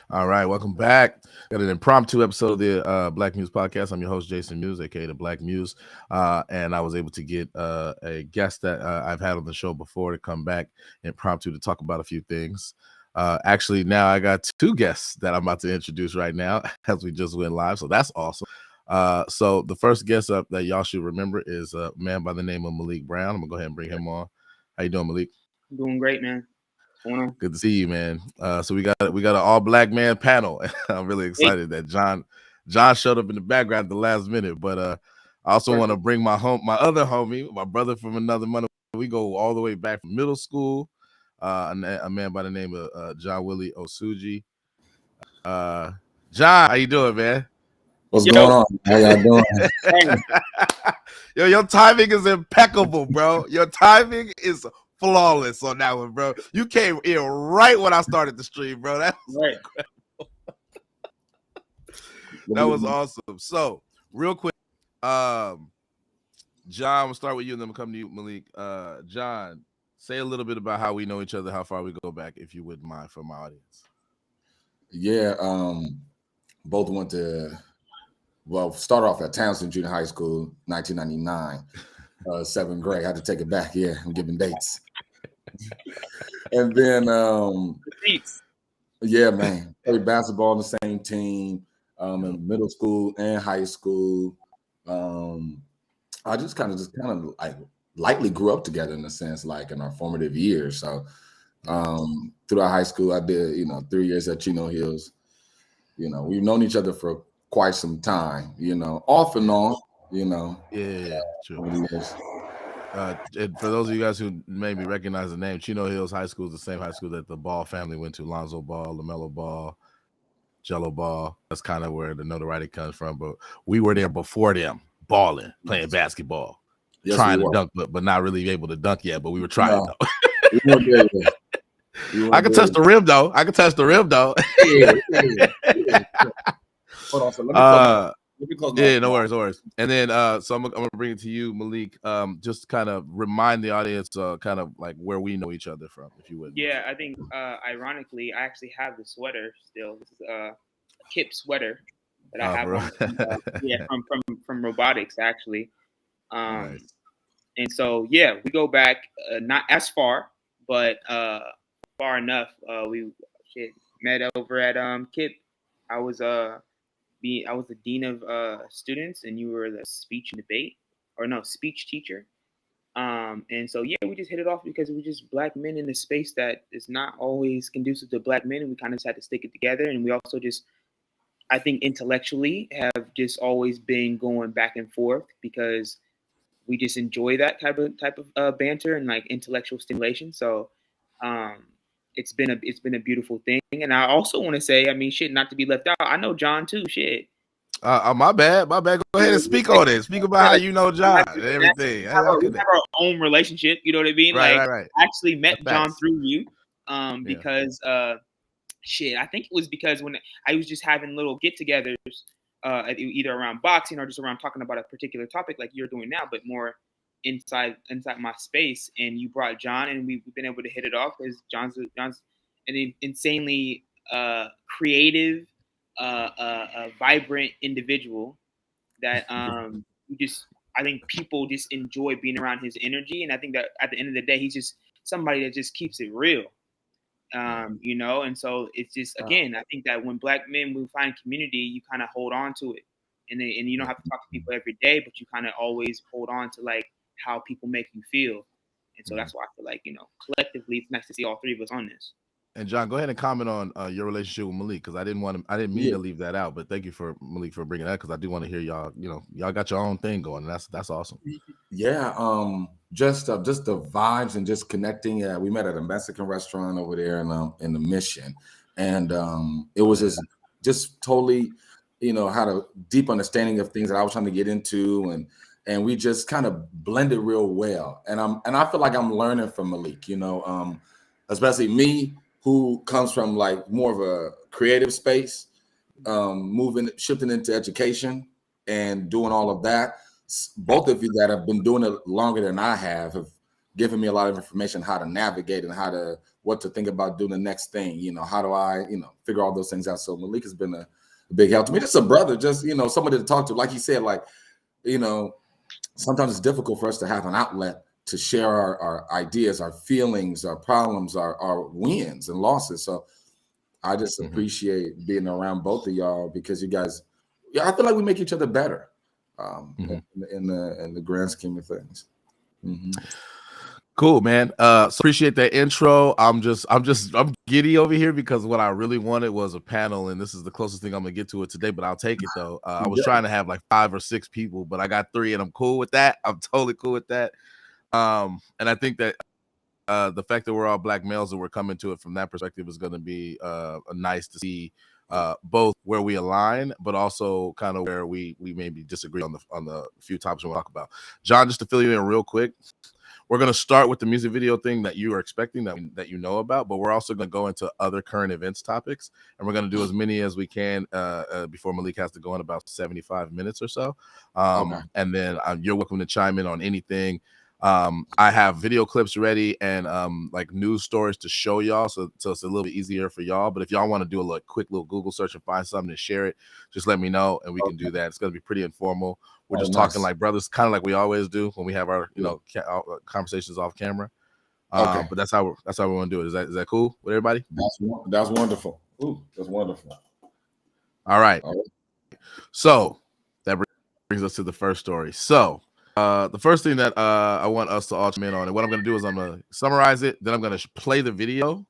All right, welcome back. Got an impromptu episode of the Black Muse podcast. I'm your host, Jason Muse, aka the Black Muse, and I was able to get a guest that I've had on the show before to come back impromptu to talk about a few things. Actually, now I got two guests that I'm about to introduce right now as we just went live, so that's awesome. So the first guest up that y'all should remember is a man by the name of Malik Brown. I'm gonna go ahead and bring him on. How you doing, Malik? Doing great, man. What's going on? Good to see you, man. So we got an all black man panel. I'm really Hey, excited that John showed up in the background at the last minute. But I also want to perfect. bring my other homie, my brother from another mother. We go all the way back from middle school. A man by the name of John Willie Osuji. John, how you doing, man? What's Yo, going on? How y'all doing? thanks. Yo, your timing is impeccable, bro. Your timing is flawless on that one, bro. You came in right when I started the stream, bro. That was Right. that was awesome. So, real quick, John, we'll start with you and then we'll come to you, Malik. John, say a little bit about how we know each other, how far we go back, if you wouldn't mind, for my audience. Yeah, both went to started off at Townsend Junior High School, 1999, 7th grade. I had to take it back. Yeah, I'm giving dates. And then, Receipts. yeah, man, played basketball on the same team in middle school and high school. I just kind of like lightly grew up together in a sense, like in our formative years. So throughout high school, I did 3 years at Chino Hills. We've known each other for quite some time. Off and on. Yeah, true. over the years. And for those of you guys who maybe recognize the name, Chino Hills High School is the same high school that the Ball family went to. Lonzo Ball, LaMelo Ball, Jello Ball. That's kind of where the notoriety comes from. But we were there before them, balling, playing basketball, Yes, trying we to were. dunk, but not really able to dunk yet. But we were trying No, though. we weren't there yet. We I weren't can there touch the rim though. Yeah. Hold on, so let me close my Yeah, no worries. And then so I'm gonna bring it to you, Malik. Just kind of remind the audience kind of like where we know each other from, if you would. Yeah, I think ironically, I actually have the sweater still. This is a Kip sweater that I have Bro. on. From robotics actually. Nice. And so yeah, we go back not as far, but far enough. We met over at Kip. I was the dean of students, and you were the speech and debate, or no, speech teacher. And so yeah, we just hit it off because we're just black men in a space that is not always conducive to black men, and we kind of just had to stick it together. And we also just, I think, intellectually have just always been going back and forth because we just enjoy that type of banter and like intellectual stimulation. So it's been a beautiful thing. And I also want to say, I mean, shit, not to be left out. I know John too. Shit. My bad. Go ahead and speak on it. Speak about how you know John and everything. We have our own relationship. You know what I mean? Right, like, right. I actually met That's John facts. through you, because shit, I think it was because when I was just having little get-togethers, either around boxing or just around talking about a particular topic like you're doing now, but more inside my space. And you brought John, and we've been able to hit it off because John's an insanely creative, a vibrant individual that I think people just enjoy being around his energy. And I think that at the end of the day, he's just somebody that just keeps it real. And so it's just, again, I think that when black men will find community, you kind of hold on to it, and you don't have to talk to people every day, but you kind of always hold on to like how people make you feel. And so that's why I feel like, collectively, it's nice to see all three of us on this. And John, go ahead and comment on your relationship with Malik, because I didn't mean to leave that out, but thank you for Malik for bringing that, because I do want to hear y'all. Y'all got your own thing going, and that's awesome. Yeah, just the vibes and just connecting. We met at a Mexican restaurant over there in the Mission, and it was just totally, had a deep understanding of things that I was trying to get into, and we just kind of blended real well. And I feel like I'm learning from Malik, especially me, who comes from like more of a creative space, shifting into education and doing all of that. Both of you that have been doing it longer than I have giving me a lot of information how to navigate and what to think about doing the next thing. How do I, figure all those things out. So Malik has been a big help to me. Just a brother, just, somebody to talk to. Like he said, like, sometimes it's difficult for us to have an outlet to share our ideas, our feelings, our problems, our wins and losses. So I just appreciate being around both of y'all, because you guys, I feel like we make each other better in the grand scheme of things. Cool, man. So appreciate that intro. I'm giddy over here because what I really wanted was a panel, and this is the closest thing I'm gonna get to it today, but I'll take it though. I was trying to have like 5 or 6 people, but I got 3 and I'm cool with that. I'm totally cool with that. And I think that the fact that we're all black males and we're coming to it from that perspective is going to be nice to see both where we align, but also kind of where we maybe disagree on the few topics we'll talk about. John, just to fill you in real quick, we're going to start with the music video thing that you are expecting that you know about, but we're also going to go into other current events topics, and we're going to do as many as we can before Malik has to go in about 75 minutes or so. And then you're welcome to chime in on anything. I have video clips ready and like news stories to show y'all, so it's a little bit easier for y'all. But if y'all want to do a quick little Google search and find something and share it, just let me know and we can do that. It's going to be pretty informal. We're just talking like brothers, kind of like we always do when we have our conversations off camera. But that's how we want to do it. Is that cool with everybody? That's wonderful. Ooh, that's wonderful. All right. So that brings us to the first story. So the first thing that I want us to all chime in on, and what I'm going to do is I'm going to summarize it, then I'm going to play the video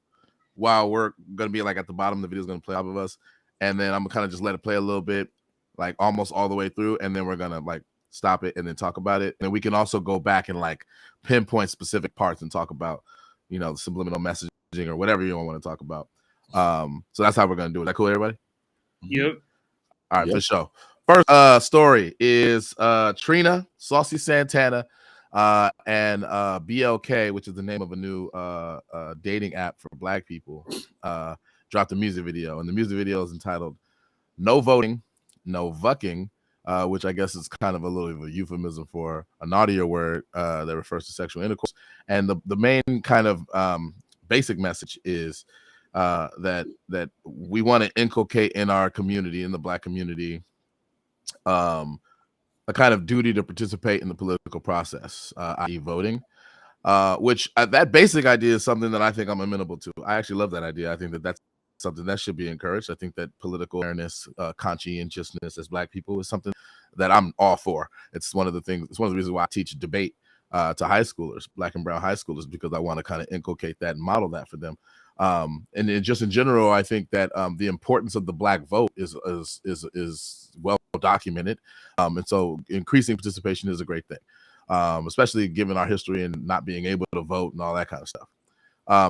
while we're going to be like at the bottom. The video is going to play off of us, and then I'm going to kind of just let it play a little bit, like almost all the way through, and then we're going to like stop it and then talk about it. And we can also go back and like pinpoint specific parts and talk about, the subliminal messaging or whatever you want to talk about. So that's how we're going to do it. Is that cool, everybody? Yep. All right, for sure. First story is Trina, Saucy Santana, and BLK, which is the name of a new dating app for black people, dropped a music video. And the music video is entitled No Voting, No Vucking, which I guess is kind of a little bit of a euphemism for a naughtier word that refers to sexual intercourse. And the main kind of basic message is that we want to inculcate in our community, in the black community, a kind of duty to participate in the political process, i.e. voting, which that basic idea is something that I think I'm amenable to. I actually love that idea. I think that that's something that should be encouraged. I think that political awareness, conscientiousness as black people is something that I'm all for. It's one of the reasons why I teach debate to high schoolers, black and brown high schoolers, because I want to kind of inculcate that and model that for them. And just in general, I think that the importance of the black vote is well documented, and so increasing participation is a great thing, especially given our history and not being able to vote and all that kind of stuff.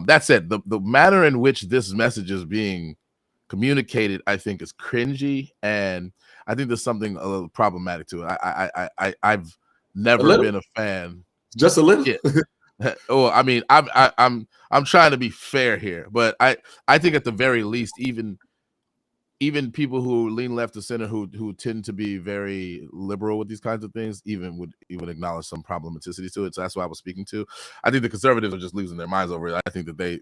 That said, the manner in which this message is being communicated, I think, is cringy, and I think there's something a little problematic to it. I've never been a fan. Just a little. Yeah. Oh, I mean, I'm trying to be fair here, but I think at the very least, even people who lean left to center, who tend to be very liberal with these kinds of things, would acknowledge some problematicity to it. So that's what I was speaking to. I think the conservatives are just losing their minds over it. I think that they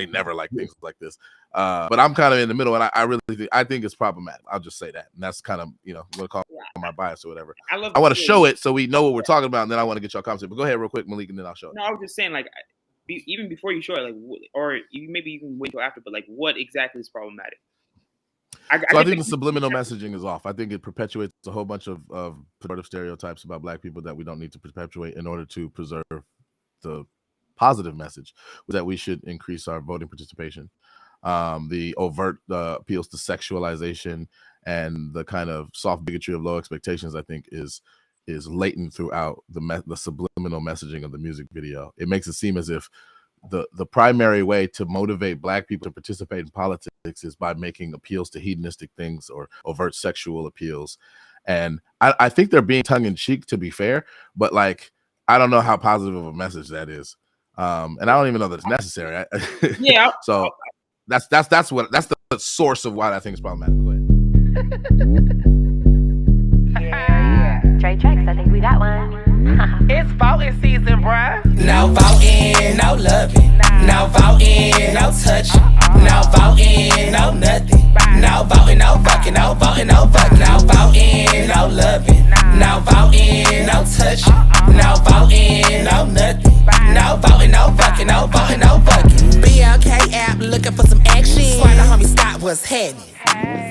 never like things like this. But I'm kind of in the middle, and I think it's problematic. I'll just say that, and that's kind of I'm gonna call my bias or whatever. I want to show it so we know what we're talking about, and then I want to get your comments. But go ahead real quick, Malik, and then I'll show it. No, I was just saying, like, even before you show it, like, or maybe you can wait till after, but like, what exactly is problematic? I think the subliminal messaging is off. I think it perpetuates a whole bunch of pejorative stereotypes about black people that we don't need to perpetuate in order to preserve the positive message that we should increase our voting participation. The overt appeals to sexualization and the kind of soft bigotry of low expectations, I think, is latent throughout the subliminal messaging of the music video. It makes it seem as if the primary way to motivate black people to participate in politics is by making appeals to hedonistic things or overt sexual appeals. And I think they're being tongue-in-cheek, to be fair, but like, I don't know how positive of a message that is. And I don't even know that it's necessary. Yeah. So that's the source of why I think it's problematic. Go ahead. Yeah. Trey Tracks, I think we got one. It's voting season, bruh. No voting, no loving. No voting, no touching. No voting, no nothing. No voting, no fucking, no voting, no fucking. No voting, no loving. No voting, no touching. No voting, no nothing. No voting, no fucking, no voting, no fucking. BLK app looking for some action. Swear the homie Scott was heading.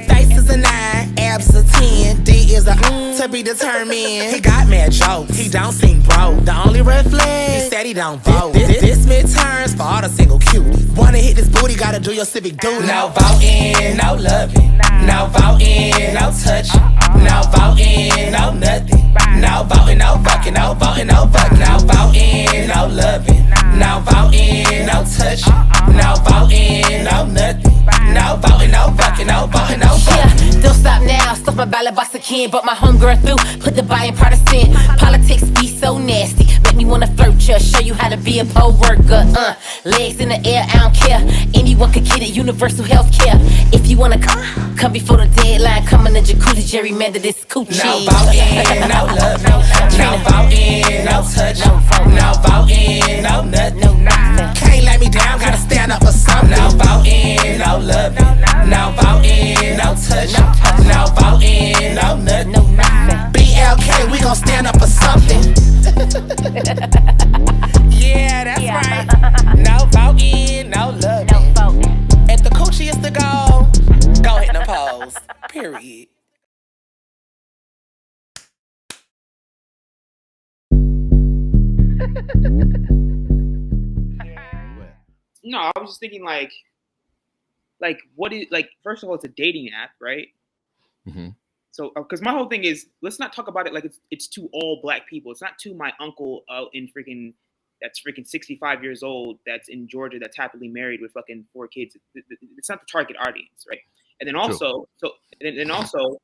Face is a 9, abs a 10, D is a to be determined. He got mad jokes, he don't sing bro. The only red flag, he said he don't vote. This midterms for all the single cuties. Wanna hit this booty, gotta do your civic duty. No voting, no loving. No voting, no touching. No voting, no nothing. No voting, no fucking, no voting, no fucking. No voting, no loving. No voting, no touching. No voting, no nothing. No voting, no fucking, no voting, no fucking. Yeah, don't stop now, stuff my ballot box again. But my homegirl through, put the buy in partisan. Politics be so nasty, make me wanna flirt ya. Show you how to be a poll worker, legs in the air, I don't care. Anyone can get it, universal health care. If you wanna come before the deadline. Come in the jacuzzi, gerrymander this coochie. No voting, no love, no voting, no touch. No voting, no nothing. Can't let me down, gotta stand up for something. No voting, no love, no voting, no touch. No voting, no nothing. BLK, we gon' stand up for something. Yeah, that's right. No voting, no love. If the coochie is the goal, go hit the pose. Period. No, I was just thinking like what is like? First of all, it's a dating app, right? Mm-hmm. So, because my whole thing is, let's not talk about it like it's to all black people. It's not to my uncle that's freaking 65 years old, that's in Georgia, that's happily married with fucking 4 kids. It's not the target audience, right? And then also, also,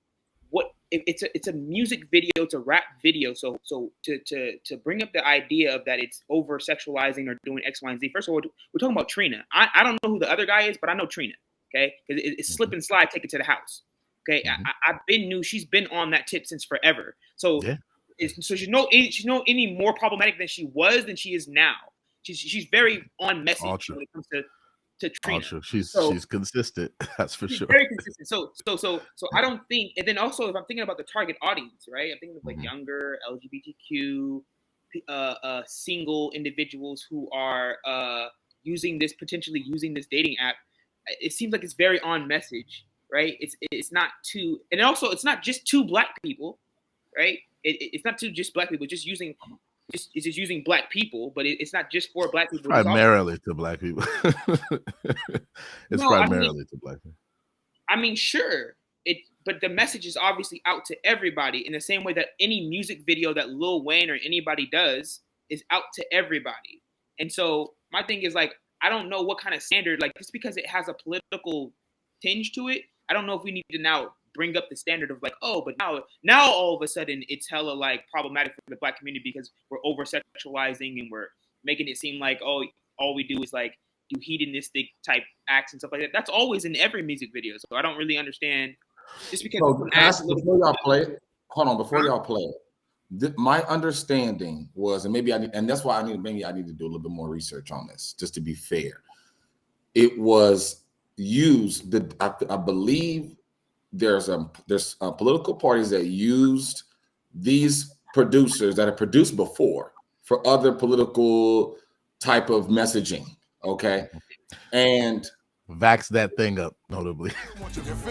what if it's a music video, it's a rap video. So to bring up the idea of that it's over sexualizing or doing X, Y, and Z. First of all, we're talking about Trina. I don't know who the other guy is, but I know Trina. Okay, because it's slip and slide, take it to the house. Okay, mm-hmm. She's been on that tip since forever. So yeah. So she's no any more problematic than she was than she is now. She's very on message when it comes to Trina. She's consistent. That's for sure. Very consistent. So I don't think. And then also, if I'm thinking about the target audience, right? I'm thinking of like younger LGBTQ single individuals who are potentially using this dating app. It seems like it's very on message, right? It's not too, and also it's not just to black people, right? It's not to just black people. It's just using black people, but it's not just for black people. Primarily to black people. Primarily to black people. I mean, sure, but the message is obviously out to everybody in the same way that any music video that Lil Wayne or anybody does is out to everybody. And so my thing is like, I don't know what kind of standard, like just because it has a political tinge to it, I don't know if we need to now bring up the standard of like, oh, but now all of a sudden it's hella like problematic for the black community because we're over sexualizing and we're making it seem like, oh, all we do is like do hedonistic type acts and stuff like that. That's always in every music video. So I don't really understand just because before y'all play it, before y'all play it. My understanding was, and and that's why I need to do a little bit more research on this, just to be fair. It was used. I believe there's political parties that used these producers that have produced before for other political type of messaging. Okay, and vax that thing up, notably.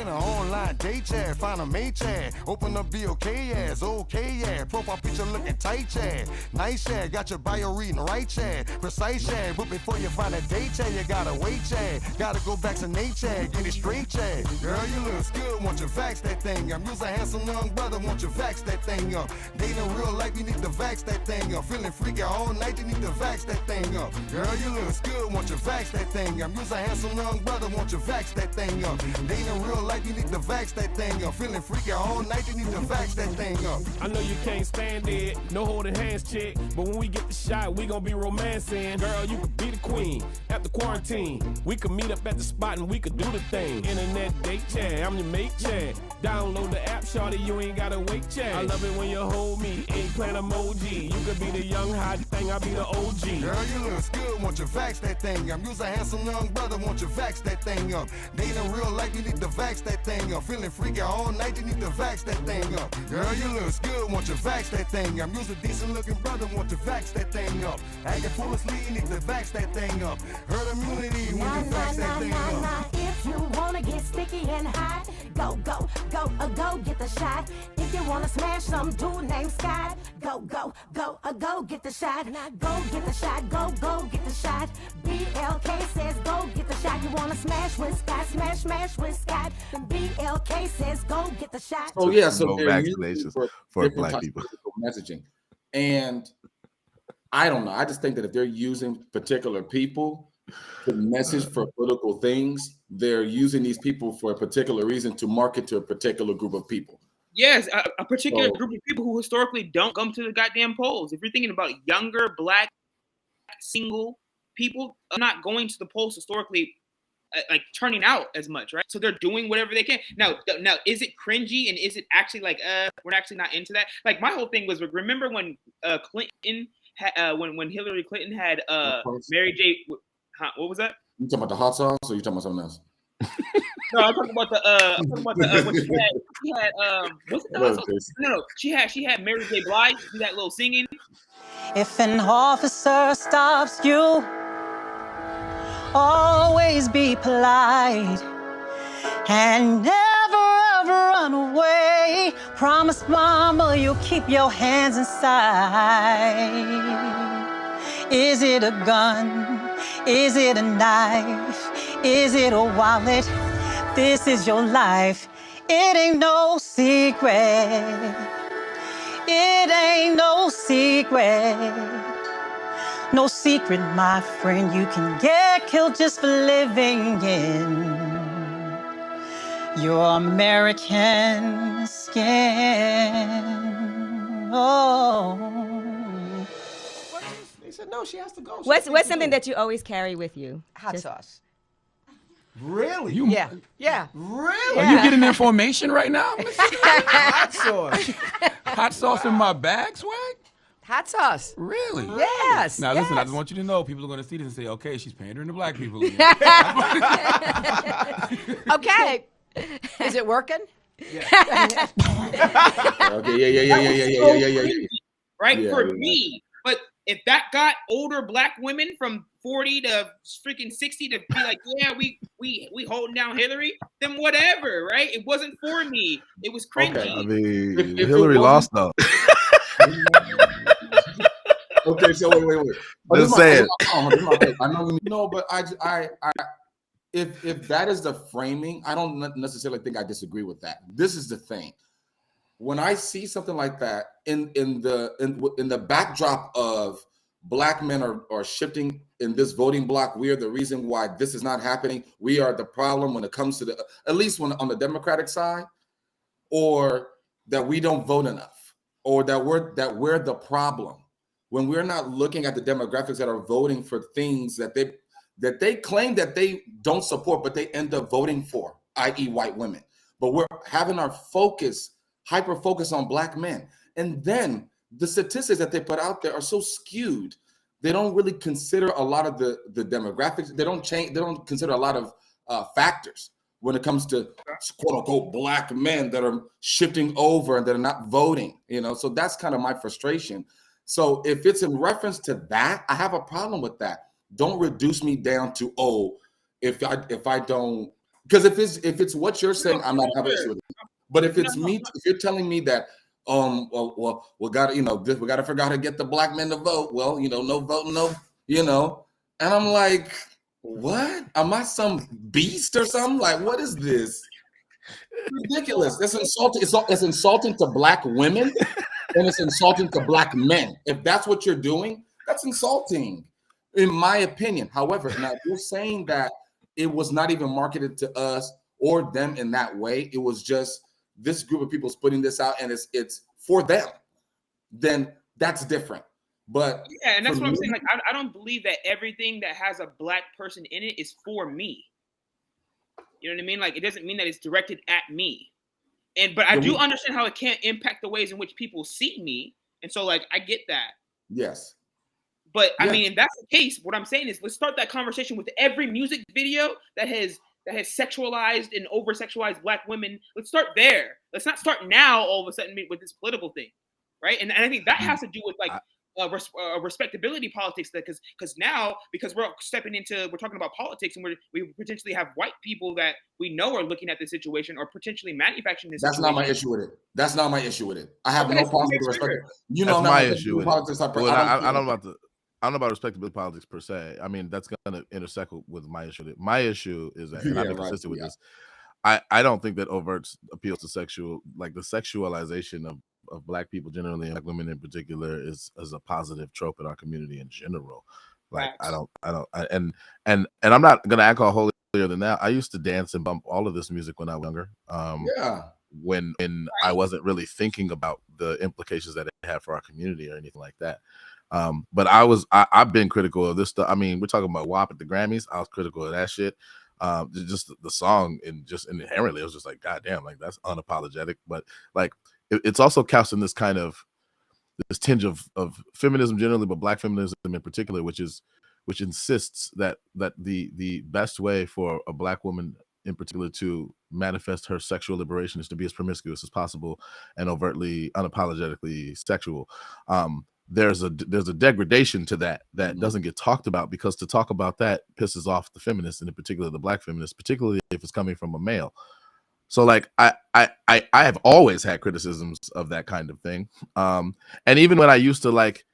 Online date chat, find a mate chat, open up BLK ass, okay yeah, profile picture looking tight chat, nice chat, got your bio reading right chat, precise chat, but before you find a date chat, you gotta wait chat, gotta go vaccinate chat, get it straight chat, girl you look good, want you vax that thing up, you's a handsome young brother, want you vax that thing up, dating real life, you need to vax that thing up, feeling freaky all night, you need to vax that thing up, girl you look good, want you vax that thing up, you's a handsome young brother, want you vax that thing up. They in real life, you need to vax that thing up. Feeling freaky all night, you need to vax that thing up. I know you can't stand it, no holding hands, chick. But when we get the shot, we gon' be romancing. Girl, you could be the queen after quarantine. We could meet up at the spot and we could do the thing. Internet date chat, I'm your mate chat. Download the app, shawty, you ain't gotta wait chat. I love it when you hold me, eggplant emoji. You could be the young hot thing, I'll be the OG. Girl, you look good, want you vax that thing up. You's a handsome young brother, want you vax that thing up. They in real life, you need to vax that thing up. Feeling freaky all night, you need to vax that thing up. Girl, you look good, want you vax that thing up. You's a decent looking brother, want to vax that thing up. Acting full of sleep, you need to vax that thing up. Herd immunity, when you vax that thing up. If you wanna get sticky and hot, go get the shot. If you wanna smash some dude named Scott, go get the shot. Go get the shot, go get the shot. BLK says go get the shot. You wanna smash with Scott, smash with Scott. BLK says go get the shot. Oh yeah, so no vaccinations for black people. Messaging, and I don't know. I just think that if they're using particular people to message for political things, they're using these people for a particular reason to market to a particular group of people. Yes, a particular group of people who historically don't come to the goddamn polls. If you're thinking about younger, black, single people, not going to the polls historically, like turning out as much, right? So they're doing whatever they can. Now, is it cringy and is it actually like, we're actually not into that? Like my whole thing was, remember when Clinton, when Hillary Clinton had Mary J. What was that? You talking about the hot sauce, or you talking about something else? No, I'm talking about the when she had what's the hot sauce? No, she had Mary J. Blige do that little singing. If an officer stops you, always be polite and never ever run away. Promise mama you'll keep your hands inside. Is it a gun? Is it a knife? Is it a wallet? This is your life. It ain't no secret. It ain't no secret. No secret, my friend. You can get killed just for living in your American skin. Oh. He said, no, she has to go. What's something that you always carry with you? Hot sauce. Really? Yeah. Really? Are you getting information right now? Hot sauce. Hot sauce in my bag, Swag? Hot sauce. Really? Yes. Now listen, I just want you to know, people are going to see this and say, okay, she's pandering to black people. Okay. Is it working? Yeah. Okay, yeah. Right? Yeah, For me. But if that got older black women from 40 to freaking 60 to be like, yeah, we holding down Hillary, then whatever, right? It wasn't for me. It was cringy. Okay. I mean, Hillary lost though. Okay, so wait. Just saying. I know, no, but I if that is the framing, I don't necessarily think I disagree with that. This is the thing. When I see something like that in the backdrop of black men are shifting in this voting block, we are the reason why this is not happening. We are the problem when it comes to at least when on the Democratic side, or that we don't vote enough, or that we're the problem when we're not looking at the demographics that are voting for things that they claim that they don't support, but they end up voting for, i.e. white women. But we're having our hyper focus on black men. And then the statistics that they put out there are so skewed. They don't really consider a lot of the demographics. They don't consider a lot of factors when it comes to quote unquote black men that are shifting over and that are not voting, So that's kind of my frustration. So if it's in reference to that, I have a problem with that. Don't reduce me down to, if I don't, because if it's what you're saying, I'm not having an issue with it. But if it's me, if you're telling me that, we gotta figure out how to get the black men to vote. Well, no voting, no, and I'm like, what? Am I some beast or something? Like, what is this? Ridiculous. That's insulting. It's insulting to black women, and it's insulting to black men. If that's what you're doing, that's insulting, in my opinion. However, now if you're saying that it was not even marketed to us or them in that way. It was just this group of people's putting this out, and it's for them. Then that's different. But yeah, and that's what I'm saying. Like, I don't believe that everything that has a black person in it is for me. You know what I mean? Like, it doesn't mean that it's directed at me. But I do understand how it can impact the ways in which people see me. And so, like, I get that. Yes. But I mean, if that's the case, what I'm saying is let's start that conversation with every music video that has sexualized and over-sexualized black women. Let's start there. Let's not start now all of a sudden with this political thing, right? And I think that has to do with like respectability politics, because now, because we're talking about politics, and we potentially have white people that we know are looking at this situation or potentially manufacturing this. That's situation. not my issue with it. That's not my issue with it. I have no problem with respect. You know, that's my issue with politics. I don't know about respectability politics per se. I mean, that's going to intersect with my issue. My issue is that, and I've been consistent with this. I don't think that overt appeals to the sexualization of black people generally and black women in particular is a positive trope in our community in general. Like and I'm not gonna act all holier than that. I used to dance and bump all of this music when I was younger. When I wasn't really thinking about the implications that it had for our community or anything like that. But I've been critical of this stuff. I mean, we're talking about WAP at the Grammys. I was critical of that shit. Just the song and just inherently, it was just like, God damn, like that's unapologetic. But like, it's also couched in this kind of this tinge of feminism generally, but black feminism in particular, which insists that the best way for a black woman in particular to manifest her sexual liberation is to be as promiscuous as possible and overtly unapologetically sexual. There's a degradation to that doesn't get talked about, because to talk about that pisses off the feminists, and in particular the black feminists, particularly if it's coming from a male. So like I have always had criticisms of that kind of thing. And even when I used to like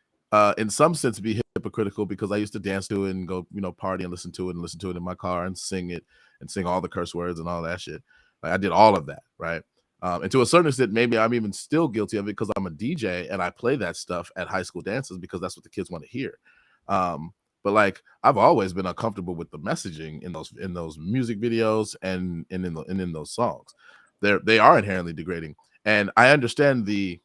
in some sense be hypocritical, because I used to dance to it and go, party and listen to it in my car and sing it and sing all the curse words and all that shit. Like I did all of that, right? And to a certain extent, maybe I'm even still guilty of it because I'm a DJ and I play that stuff at high school dances because that's what the kids want to hear. But like I've always been uncomfortable with the messaging in those music videos and in those songs. They are inherently degrading, and I understand the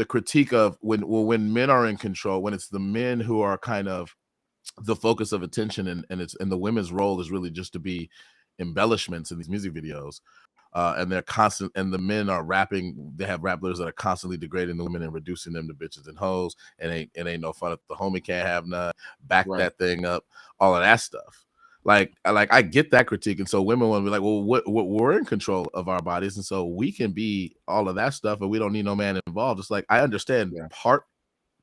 critique of when men are in control, when it's the men who are kind of the focus of attention, and the women's role is really just to be embellishments in these music videos. And they're constant, and the men are rapping. They have rappers that are constantly degrading the women and reducing them to bitches and hoes. And ain't no fun if the homie can't have none. Back that thing up, all of that stuff. Like I get that critique, and so women want to be like, well, we're in control of our bodies, and so we can be all of that stuff, and we don't need no man involved. It's like I understand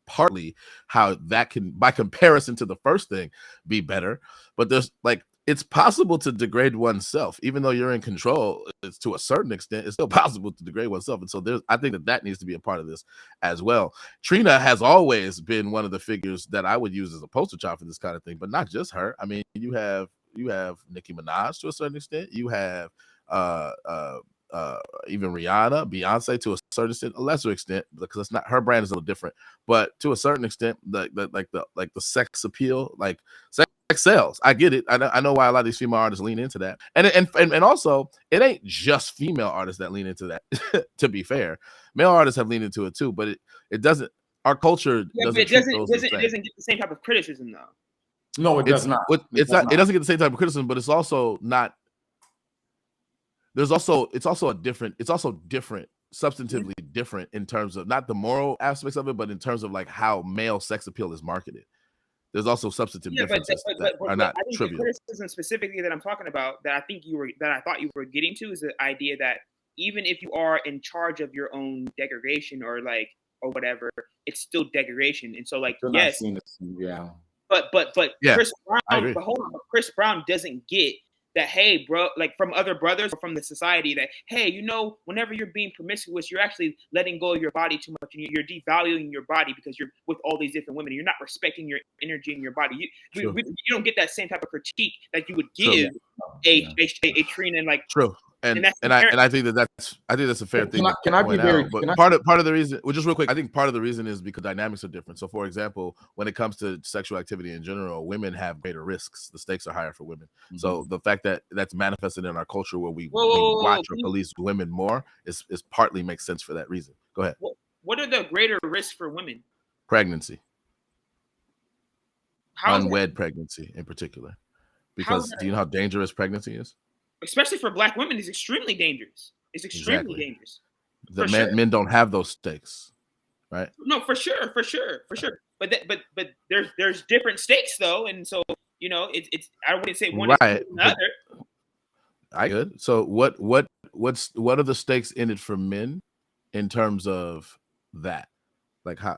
partly how that can, by comparison to the first thing, be better, but there's like. It's possible to degrade oneself, even though you're in control. It's to a certain extent, it's still possible to degrade oneself. And so I think that needs to be a part of this as well. Trina has always been one of the figures that I would use as a poster child for this kind of thing, but not just her. I mean, you have Nicki Minaj to a certain extent. You have even Rihanna, Beyonce to a certain extent, a lesser extent, because it's not, her brand is a little different, but to a certain extent, the sex appeal, like sex sells. I get it. I know why a lot of these female artists lean into that, and also it ain't just female artists that lean into that. To be fair, male artists have leaned into it too, but it doesn't. Our culture doesn't. It doesn't get the same type of criticism though. No, it does not. It doesn't get the same type of criticism, but it's also not. It's also different, substantively different in terms of not the moral aspects of it, but in terms of like how male sex appeal is marketed. There's also substantive differences that are not trivial. The criticism specifically that I'm talking about, that I thought you were getting to, is the idea that even if you are in charge of your own degradation or whatever, it's still degradation. And so like, yes, but yeah, Chris Brown, but hold on, Chris Brown doesn't get that, hey, bro, like from other brothers or from the society, that, hey, whenever you're being promiscuous, you're actually letting go of your body too much, and you're devaluing your body because you're with all these different women. You're not respecting your energy in your body. You don't get that same type of critique that you would give a Trina and like. True. And I think that's a fair thing. Can I be very? But part of the reason, well, just real quick, I think part of the reason is because dynamics are different. So, for example, when it comes to sexual activity in general, women have greater risks. The stakes are higher for women. Mm-hmm. So the fact that that's manifested in our culture where we watch or police women more is partly makes sense for that reason. Go ahead. What are the greater risks for women? Pregnancy. Unwed pregnancy in particular. Because do you know how dangerous pregnancy is? Especially for Black women, it's extremely dangerous. It's extremely dangerous. Men don't have those stakes, right? No, for sure. But there's different stakes though, and so it's I wouldn't say one is the other. I good. So what are the stakes in it for men in terms of that? Like how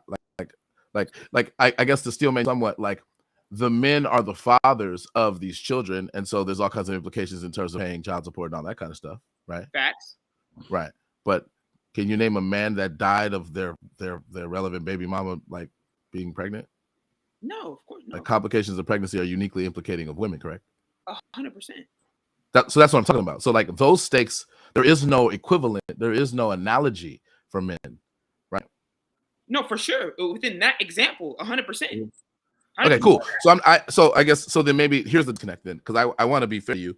like I guess to still make somewhat like the men are the fathers of these children, and so there's all kinds of implications in terms of paying child support and all that kind of stuff, right? Facts. Right. But can you name a man that died of their relevant baby mama like being pregnant? No, of course not. Like complications of pregnancy are uniquely implicating of women, correct? 100%. So that's what I'm talking about. So like those stakes, there is no equivalent, there is no analogy for men, right? No, for sure. Within that example, 100%. Okay, cool. So I guess then maybe here's the disconnect then, because I want to be fair to you.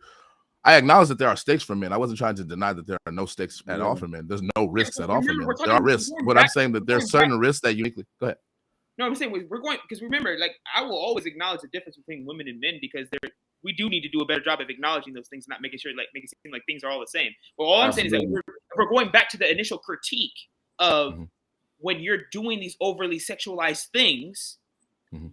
I acknowledge that there are stakes for men. I wasn't trying to deny that there are no stakes at all for men. There's no risks at all for men. There are risks, but I'm saying that there's certain risks that uniquely. Go ahead. No, I'm saying we're going because remember, like I will always acknowledge the difference between women and men because we do need to do a better job of acknowledging those things, not making it seem like things are all the same. But all I'm saying is that we're going back to the initial critique of when you're doing these overly sexualized things.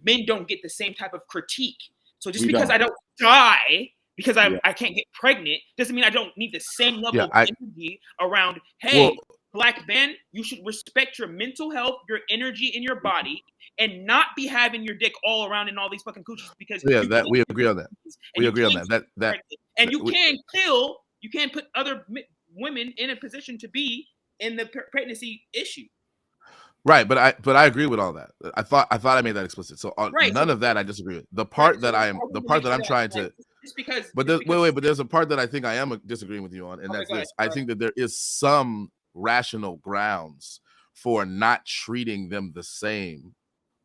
Men don't get the same type of critique. So just because I don't die because I can't get pregnant doesn't mean I don't need the same level of energy around, hey, Black man, you should respect your mental health, your energy in your body, and not be having your dick all around in all these fucking coochies because we agree on that. We agree on that. And you can't put other women in a position to be in the pregnancy issue. Right, but I agree with all that. I thought I made that explicit. So none of that I disagree with. The part that I'm trying to. But there's a part that I think I am disagreeing with you on, and that's this. I think that there is some rational grounds for not treating them the same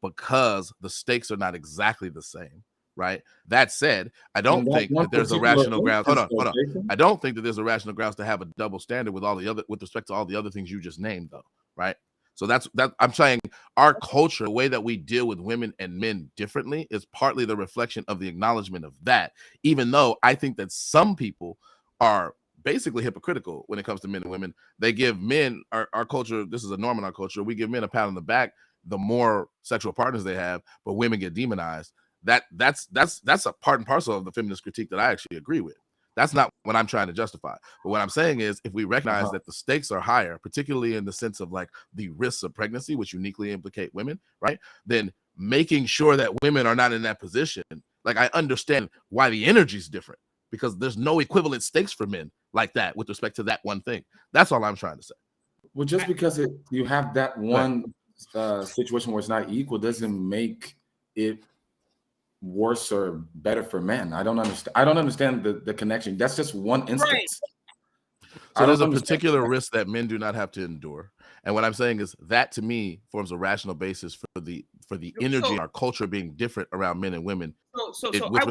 because the stakes are not exactly the same. Right. That said, I don't think that there's a rational ground. Hold on. I don't think that there's a rational grounds to have a double standard with respect to all the other things you just named, though. Right. So that's I'm saying our culture, the way that we deal with women and men differently is partly the reflection of the acknowledgement of that, even though I think that some people are basically hypocritical when it comes to men and women. They give men, our culture, this is a norm in our culture, we give men a pat on the back the more sexual partners they have, but women get demonized. That's a part and parcel of the feminist critique that I actually agree with. That's not what I'm trying to justify. But what I'm saying is if we recognize that the stakes are higher, particularly in the sense of like the risks of pregnancy, which uniquely implicate women, right? Then making sure that women are not in that position. Like I understand why the energy is different because there's no equivalent stakes for men like that with respect to that one thing. That's all I'm trying to say. Well, just because you have that one situation where it's not equal doesn't make it worse or better for men. I don't understand the connection. That's just one instance. Right. So there's a particular risk that men do not have to endure. And what I'm saying is that to me forms a rational basis for the energy in our culture being different around men and women. With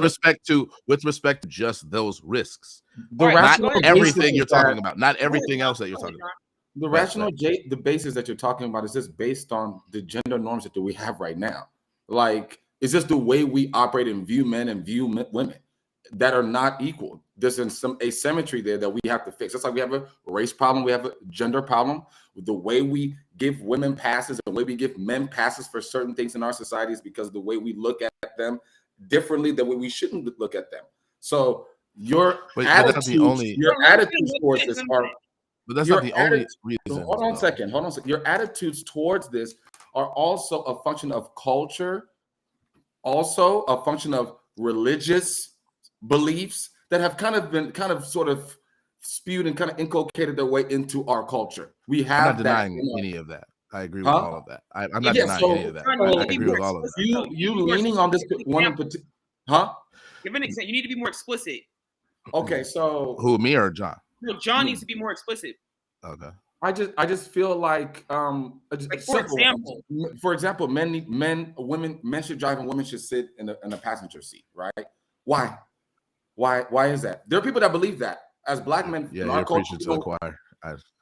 respect to just those risks. Not everything you're talking about. Not everything else that you're talking about. The rational the basis that you're talking about is just based on the gender norms that we have right now. Like, it's just the way we operate and view men and view women that are not equal. There's some asymmetry there that we have to fix. Just like we have a race problem, we have a gender problem with the way we give women passes, the way we give men passes for certain things in our societies because the way we look at them differently than way we shouldn't look at them. So your attitudes towards this are. But that's not the only reason. Hold on a second. Your attitudes towards this are also a function of culture, also a function of religious beliefs that have sort of spewed and kind of inculcated their way into our culture. We have I'm not denying any of that. I agree with all of that. I'm not denying any of that. I agree with all of that. You leaning on this one in particular, Give an example. You need to be more explicit. Okay, so who, me or John? No, John needs to be more explicit. Okay. I just feel like for example, men should drive and women should sit in a passenger seat, right? Why is that? There are people that believe that. As black men, Yeah, in you're our culture, preaching to the choir.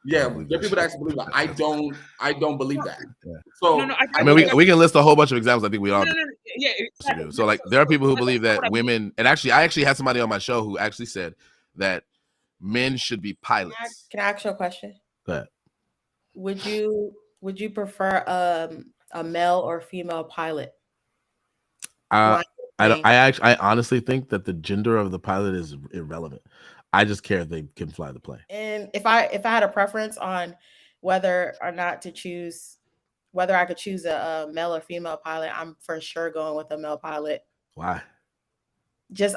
there are people that actually believe that. I don't believe that. Yeah. So I mean, we can list a whole bunch of examples. I think we all yeah, exactly. do. So like, there are people who believe that women, and actually, I actually had somebody on my show who actually said that men should be pilots. Can I ask you a question? Go ahead. Would you prefer a male or female pilot? I honestly think that the gender of the pilot is irrelevant. I just care if they can fly the plane. And if I had a preference on whether or not to choose, whether I could choose a male or female pilot, I'm for sure going with a male pilot. Why?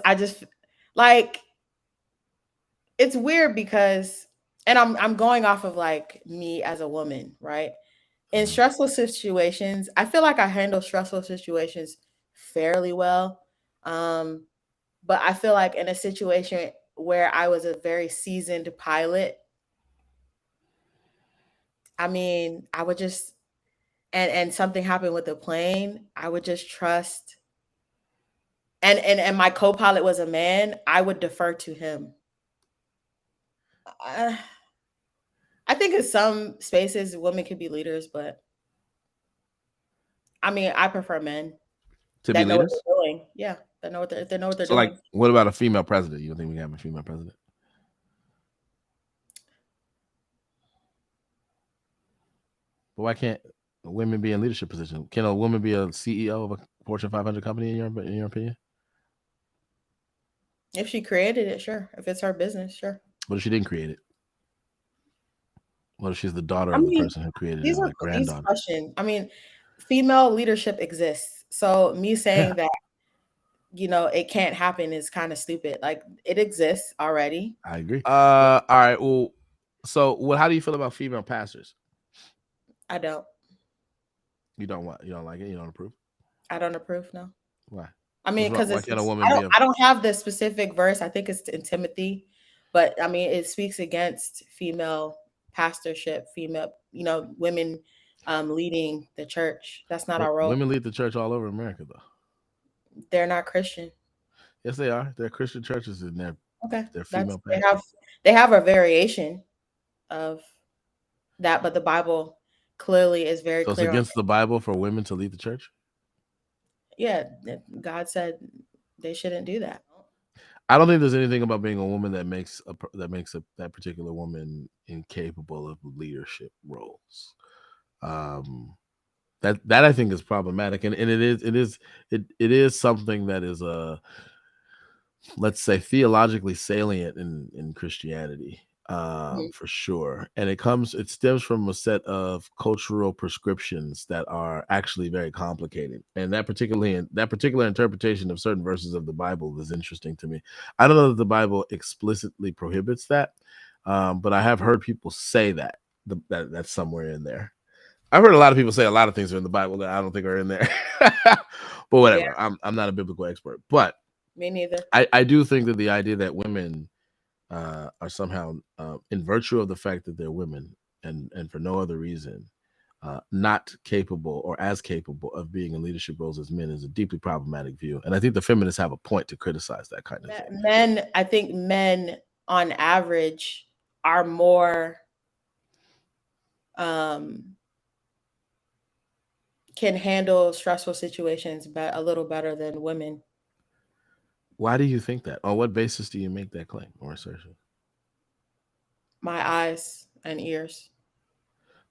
I just like, it's weird because, and I'm going off of like me as a woman, right? In stressful situations, I feel like I handle stressful situations fairly well. But I feel like in a situation where I was a very seasoned pilot, I mean, I would just, and something happened with the plane, I would just trust. And my co-pilot was a man, I would defer to him. I think in some spaces women can be leaders, but I mean, I prefer men to be leaders. What they're doing. Yeah, they know what they're doing. Like, what about a female president? You don't think we have a female president? But why can't women be in leadership position? Can a woman be a CEO of a Fortune 500 company in your opinion? If she created it, sure. If it's her business, sure. What if she didn't create it? What if she's the daughter of the person who created it, like granddaughter? Question. I mean, female leadership exists. So me saying that, it can't happen is kind of stupid. Like, it exists already. I agree. All right. Well, so how do you feel about female pastors? I don't. You don't what? You don't like it? You don't approve? I don't approve. No. Why? I mean, because I don't have the specific verse. I think it's in Timothy, but I mean, it speaks against female pastorship, female, women leading the church. That's not our role. Women lead the church all over America, though. They're not Christian. Yes, they are. They're Christian churches in there. Okay. They're female pastors. They have a variation of that, but the Bible clearly is very clear. So it's against the Bible for women to lead the church? Yeah, God said they shouldn't do that. I don't think there's anything about being a woman that makes that particular woman incapable of leadership roles. That I think is problematic, and it is something that is let's say theologically salient in Christianity. For sure, and it stems from a set of cultural prescriptions that are actually very complicated, and that particular interpretation of certain verses of the Bible is interesting to me. I don't know that the Bible explicitly prohibits that, but I have heard people say that's somewhere in there. I've heard a lot of people say a lot of things are in the Bible that I don't think are in there, but whatever. Yeah. I'm not a biblical expert, but me neither. I do think that the idea that women are somehow, in virtue of the fact that they're women and for no other reason, not capable or as capable of being in leadership roles as men is a deeply problematic view. And I think the feminists have a point to criticize that kind of thing. I think men on average are more can handle stressful situations a little better than women. Why do you think that? On what basis do you make that claim or assertion? My eyes and ears.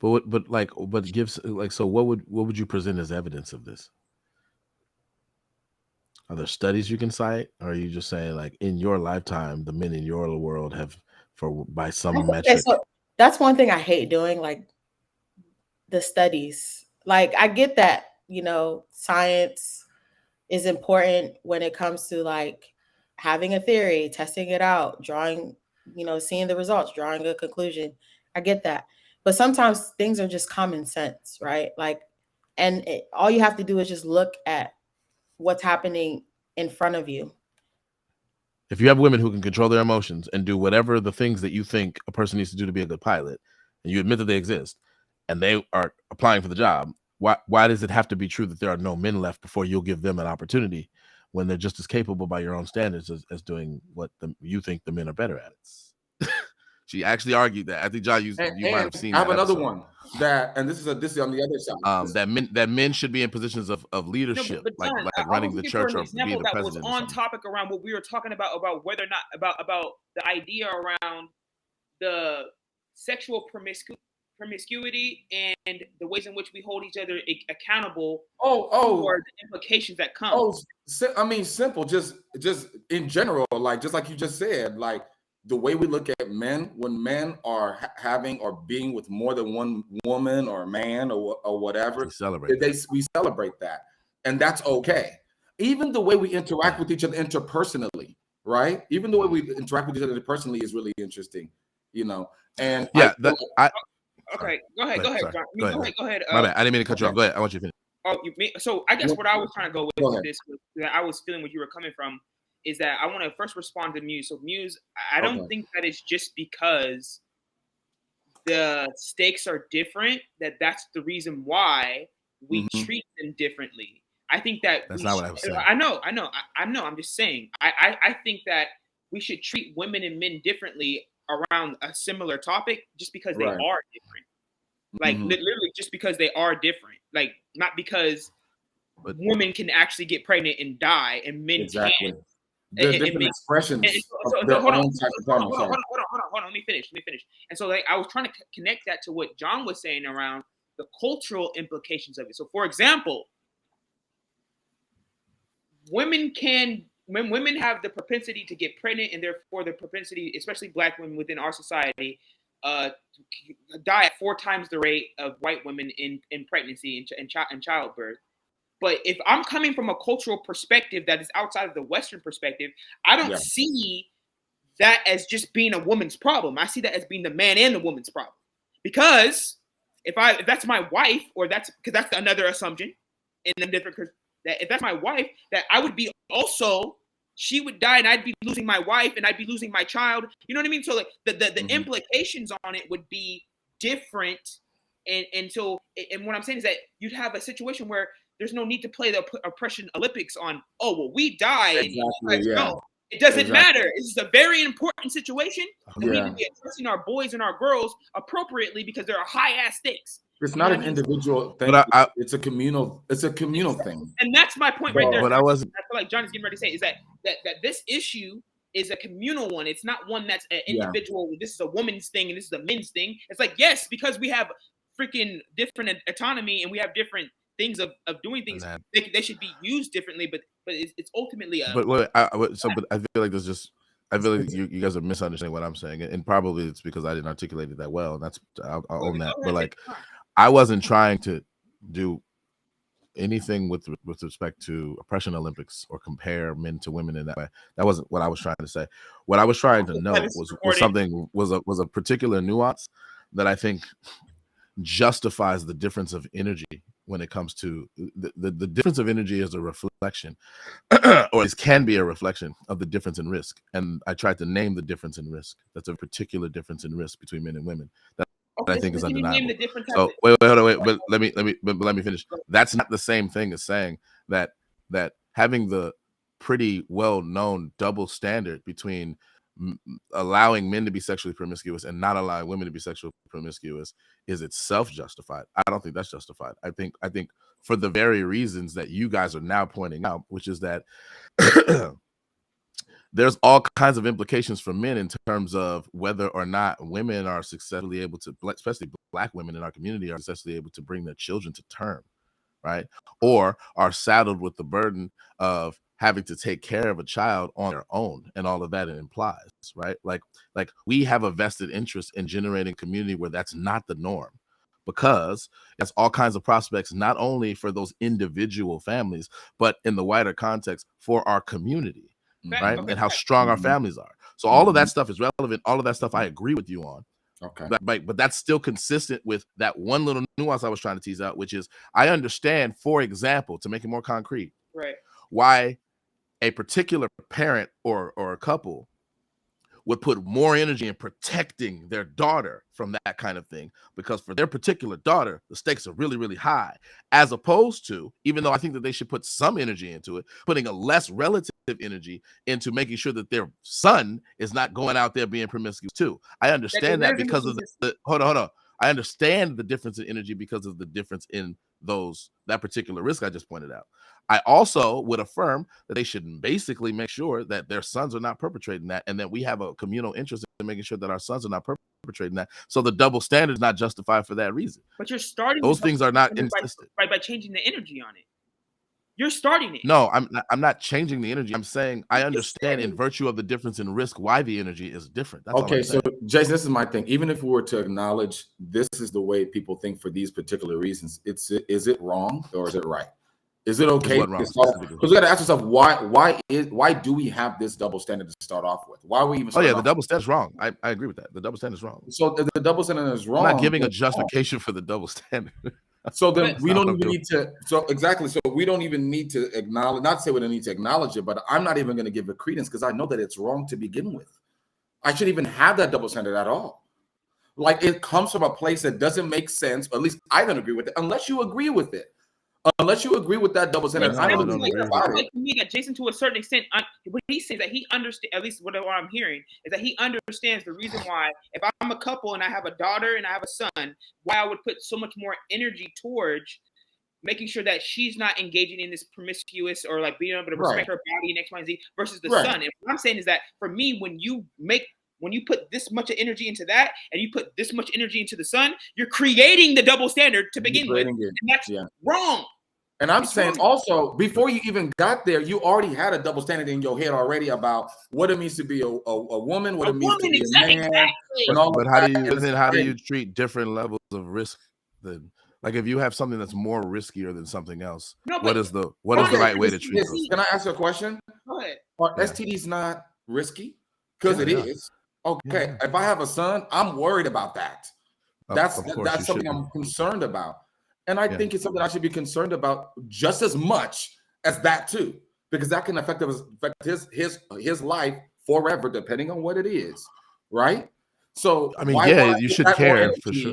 So what would you present as evidence of this? Are there studies you can cite, or are you just saying like in your lifetime the men in your world have by some metric? So that's one thing I hate doing, like the studies. Like, I get that, science is important when it comes to like having a theory, testing it out, drawing, seeing the results, drawing a conclusion. I get that. But sometimes things are just common sense, right? Like, and all you have to do is just look at what's happening in front of you. If you have women who can control their emotions and do whatever the things that you think a person needs to do to be a good pilot, and you admit that they exist, and they are applying for the job, why does it have to be true that there are no men left before you'll give them an opportunity when they're just as capable by your own standards as doing what you think the men are better at? She actually argued that. I think, John, you might have seen. I have another one and this is on the other side. That men should be in positions of leadership, no, but John, like running the church or being the that president. Was on topic around what we were talking about whether or not about the idea around the sexual promiscuity and the ways in which we hold each other accountable for the implications that come. I mean, simple, just in general, like just like you just said, like the way we look at men, when men are having or being with more than one woman or man or whatever, we celebrate that, and that's okay. Even the way we interact with each other interpersonally, right? Even the way we interact with each other personally is really interesting, you know. And okay, go ahead, John. Go ahead. My bad. I didn't mean to cut you off. Go ahead. I want you to finish. So I guess what I was trying to go with this, that I was feeling what you were coming from, is that I want to first respond to Muse. So Muse, I don't think that it's just because the stakes are different that's the reason why we treat them differently. I think that that's not what I was saying. I know. I'm just saying. I think that we should treat women and men differently around a similar topic just because they are different. Like literally just because they are different. Like not because women can actually get pregnant and die and men can't. There's different expressions of their own type of trauma. Hold on. Let me finish. And so like I was trying to connect that to what John was saying around the cultural implications of it. So for example, when women have the propensity to get pregnant and therefore the propensity, especially Black women within our society, die at 4 times the rate of white women in pregnancy and childbirth. But if I'm coming from a cultural perspective that is outside of the Western perspective, I don't see that as just being a woman's problem. I see that as being the man and the woman's problem. Because if that's my wife, or because that's another assumption in the different, that if that's my wife, that I would be also, she would die and I'd be losing my wife and I'd be losing my child. You know what I mean? So like the implications on it would be different. And what I'm saying is that you'd have a situation where there's no need to play the oppression Olympics on, we die. No, it doesn't matter. It's a very important situation. We need to be addressing our boys and our girls appropriately because there are high-ass stakes. It's not an individual thing. It's a communal thing. And that's my point right there. But I feel like John is getting ready to say is that this issue is a communal one. It's not one that's an individual. This is a woman's thing and this is a men's thing. It's like, yes, because we have freaking different autonomy and we have different things of doing things, they should be used differently, but it's ultimately I feel like I feel like you guys are misunderstanding what I'm saying, and probably it's because I didn't articulate it that well, and I'll own that. But like, I wasn't trying to do anything with respect to oppression Olympics or compare men to women in that way. That wasn't what I was trying to say. What I was trying to know was a particular nuance that I think justifies the difference of energy when it comes to the difference of energy is a reflection or it can be a reflection of the difference in risk. And I tried to name the difference in risk. That's a particular difference in risk between men and women that I think is undeniable. So wait, but let me finish. That's not the same thing as saying that having the pretty well-known double standard between allowing men to be sexually promiscuous and not allowing women to be sexually promiscuous is itself justified. I don't think that's justified. I think for the very reasons that you guys are now pointing out, which is that there's all kinds of implications for men in terms of whether or not women are successfully able to, especially Black women in our community, are successfully able to bring their children to term, right? Or are saddled with the burden of having to take care of a child on their own, and all of that it implies, right? Like we have a vested interest in generating community where that's not the norm, because that's all kinds of prospects, not only for those individual families, but in the wider context for our community, right? And how strong our families are. So all of that stuff is relevant. All of that stuff I agree with you on. Okay. But that's still consistent with that one little nuance I was trying to tease out, which is I understand, for example, to make it more concrete, right, why a particular parent or a couple would put more energy in protecting their daughter from that kind of thing, because for their particular daughter, the stakes are really, really high, as opposed to, even though I think that they should put some energy into it, putting a less relative energy into making sure that their son is not going out there being promiscuous too. I understand that because of hold on. I understand the difference in energy because of the difference in that particular risk I just pointed out. I also would affirm that they should basically make sure that their sons are not perpetrating that, and that we have a communal interest in making sure that our sons are not perpetrating that. So the double standard is not justified for that reason. But you're starting those things are not insistent by changing the energy on it. You're starting it. No, I'm not changing the energy. I'm saying I understand in virtue of the difference in risk why the energy is different. That's okay, so Jason, this is my thing. Even if we were to acknowledge this is the way people think for these particular reasons, is it wrong or is it right? Is it okay? Because we got to ask ourselves why do we have this double standard to start off with? Why are we even? The double standard is wrong. I agree with that. The double standard is wrong. So the double standard is wrong. I'm not giving a justification for the double standard. So then we don't even need to. So exactly. So we don't even need to acknowledge. Not to say we don't need to acknowledge it, but I'm not even going to give it credence because I know that it's wrong to begin with. I shouldn't even have that double standard at all. Like it comes from a place that doesn't make sense, or at least I don't agree with it, unless you agree with it. Unless you agree with that double standard, I don't agree about it. To me, that Jason, to a certain extent, what he says that he understands, at least what I'm hearing, is that he understands the reason why, if I'm a couple and I have a daughter and I have a son, why I would put so much more energy towards making sure that she's not engaging in this promiscuous or like being able to respect her body and X, Y, and Z versus the son. And what I'm saying is that for me, when you put this much energy into that and you put this much energy into the son, you're creating the double standard to begin with. And that's wrong. And I'm saying also, before you even got there, you already had a double standard in your head already about what it means to be a woman, what it means to be a man. And all but how do you treat different levels of risk then? Like if you have something that's more riskier than something else, what is the right way to treat those? Can I ask you a question? Go ahead. Are STDs not risky? Because it is. Okay. If I have a son, I'm worried about that. That's something I'm concerned about. And I think it's something I should be concerned about just as much as that too, because that can affect his life forever, depending on what it is, right? So I mean, you should care for sure.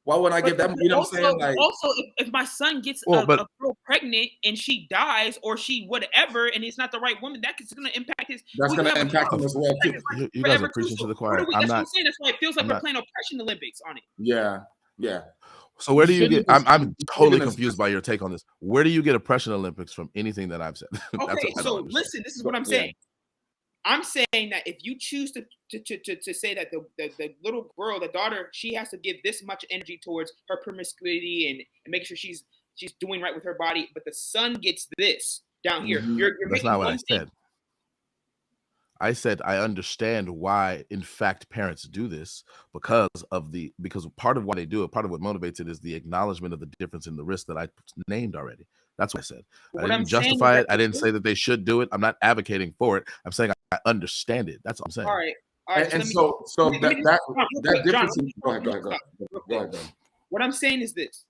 Why would I give that? You know what I'm saying? Like, also, if my son gets a girl pregnant and she dies or she whatever, and it's not the right woman, that's going to impact his. That's going to impact him as well too. You guys are preaching to the choir. That's what I'm saying. That's why it feels like we're playing oppression Olympics on it. Yeah. So where do you get? I'm totally confused by your take on this. Where do you get oppression Olympics from anything that I've said? Okay, so listen, this is what I'm saying. I'm saying that if you choose to say that the little girl, the daughter, she has to give this much energy towards her promiscuity and make sure she's doing right with her body, but the son gets this down here. You're That's not what I said. I said I understand why, in fact, parents do this because part of why they do it, part of what motivates it is the acknowledgement of the difference in the risk that I named already. That's what I said. I didn't justify it. I didn't say that they should do it. I'm not advocating for it. I'm saying I understand it. That's what I'm saying. All right. And so that difference. Go ahead. What I'm saying is this: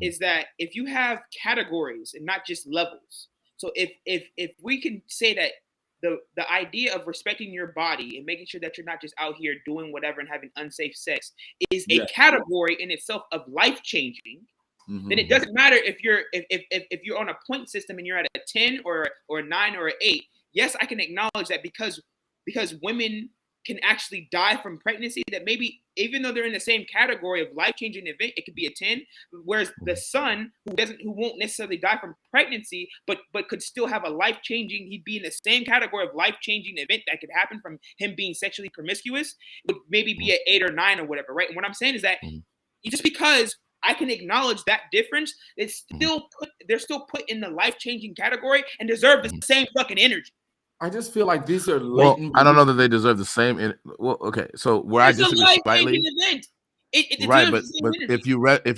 is that if you have categories and not just levels. So if we can say that. The idea of respecting your body and making sure that you're not just out here doing whatever and having unsafe sex is a category in itself of life changing. Then it doesn't matter if you're on a point system and you're at a 10 or a 9 or an 8. Yes, I can acknowledge that because women can actually die from pregnancy, that maybe even though they're in the same category of life-changing event, it could be a 10, whereas the son who won't necessarily die from pregnancy, but could still have a life-changing, he'd be in the same category of life-changing event that could happen from him being sexually promiscuous, would maybe be an 8 or 9 or whatever, right? And what I'm saying is that just because I can acknowledge that difference, they're still put in the life-changing category and deserve the same fucking energy. I just feel like these are latent. Well, I don't know that they deserve the same. Okay, so where I disagree slightly, right? But if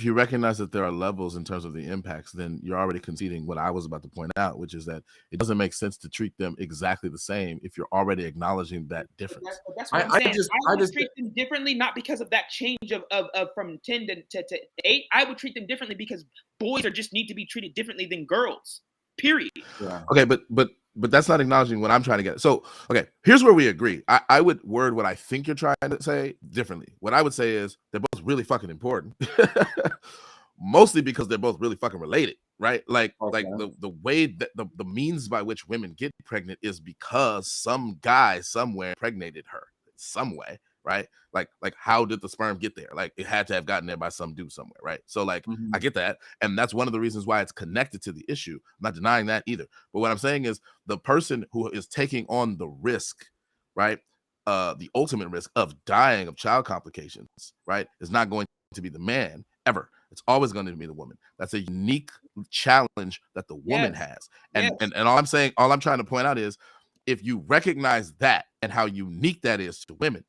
you recognize that there are levels in terms of the impacts, then you're already conceding what I was about to point out, which is that it doesn't make sense to treat them exactly the same if you're already acknowledging that difference. That's what I'm saying. I would treat them differently, not because of that change of from 10 to 8. I would treat them differently because boys just need to be treated differently than girls. Period. Yeah. Okay, but but that's not acknowledging what I'm trying to get. So, okay, here's where we agree. I would word what I think you're trying to say differently. What I would say is they're both really fucking important, mostly because they're both really fucking related, right? Like the way that the means by which women get pregnant is because some guy somewhere impregnated her some way, right? Like how did the sperm get there? Like it had to have gotten there by some dude somewhere, right? So like I get that, and that's one of the reasons why it's connected to the issue. I'm not denying that either. But what I'm saying is the person who is taking on the risk, right? The ultimate risk of dying of child complications, right, is not going to be the man ever. It's always going to be the woman. That's a unique challenge that the woman has. And all I'm saying, all I'm trying to point out is if you recognize that and how unique that is to women,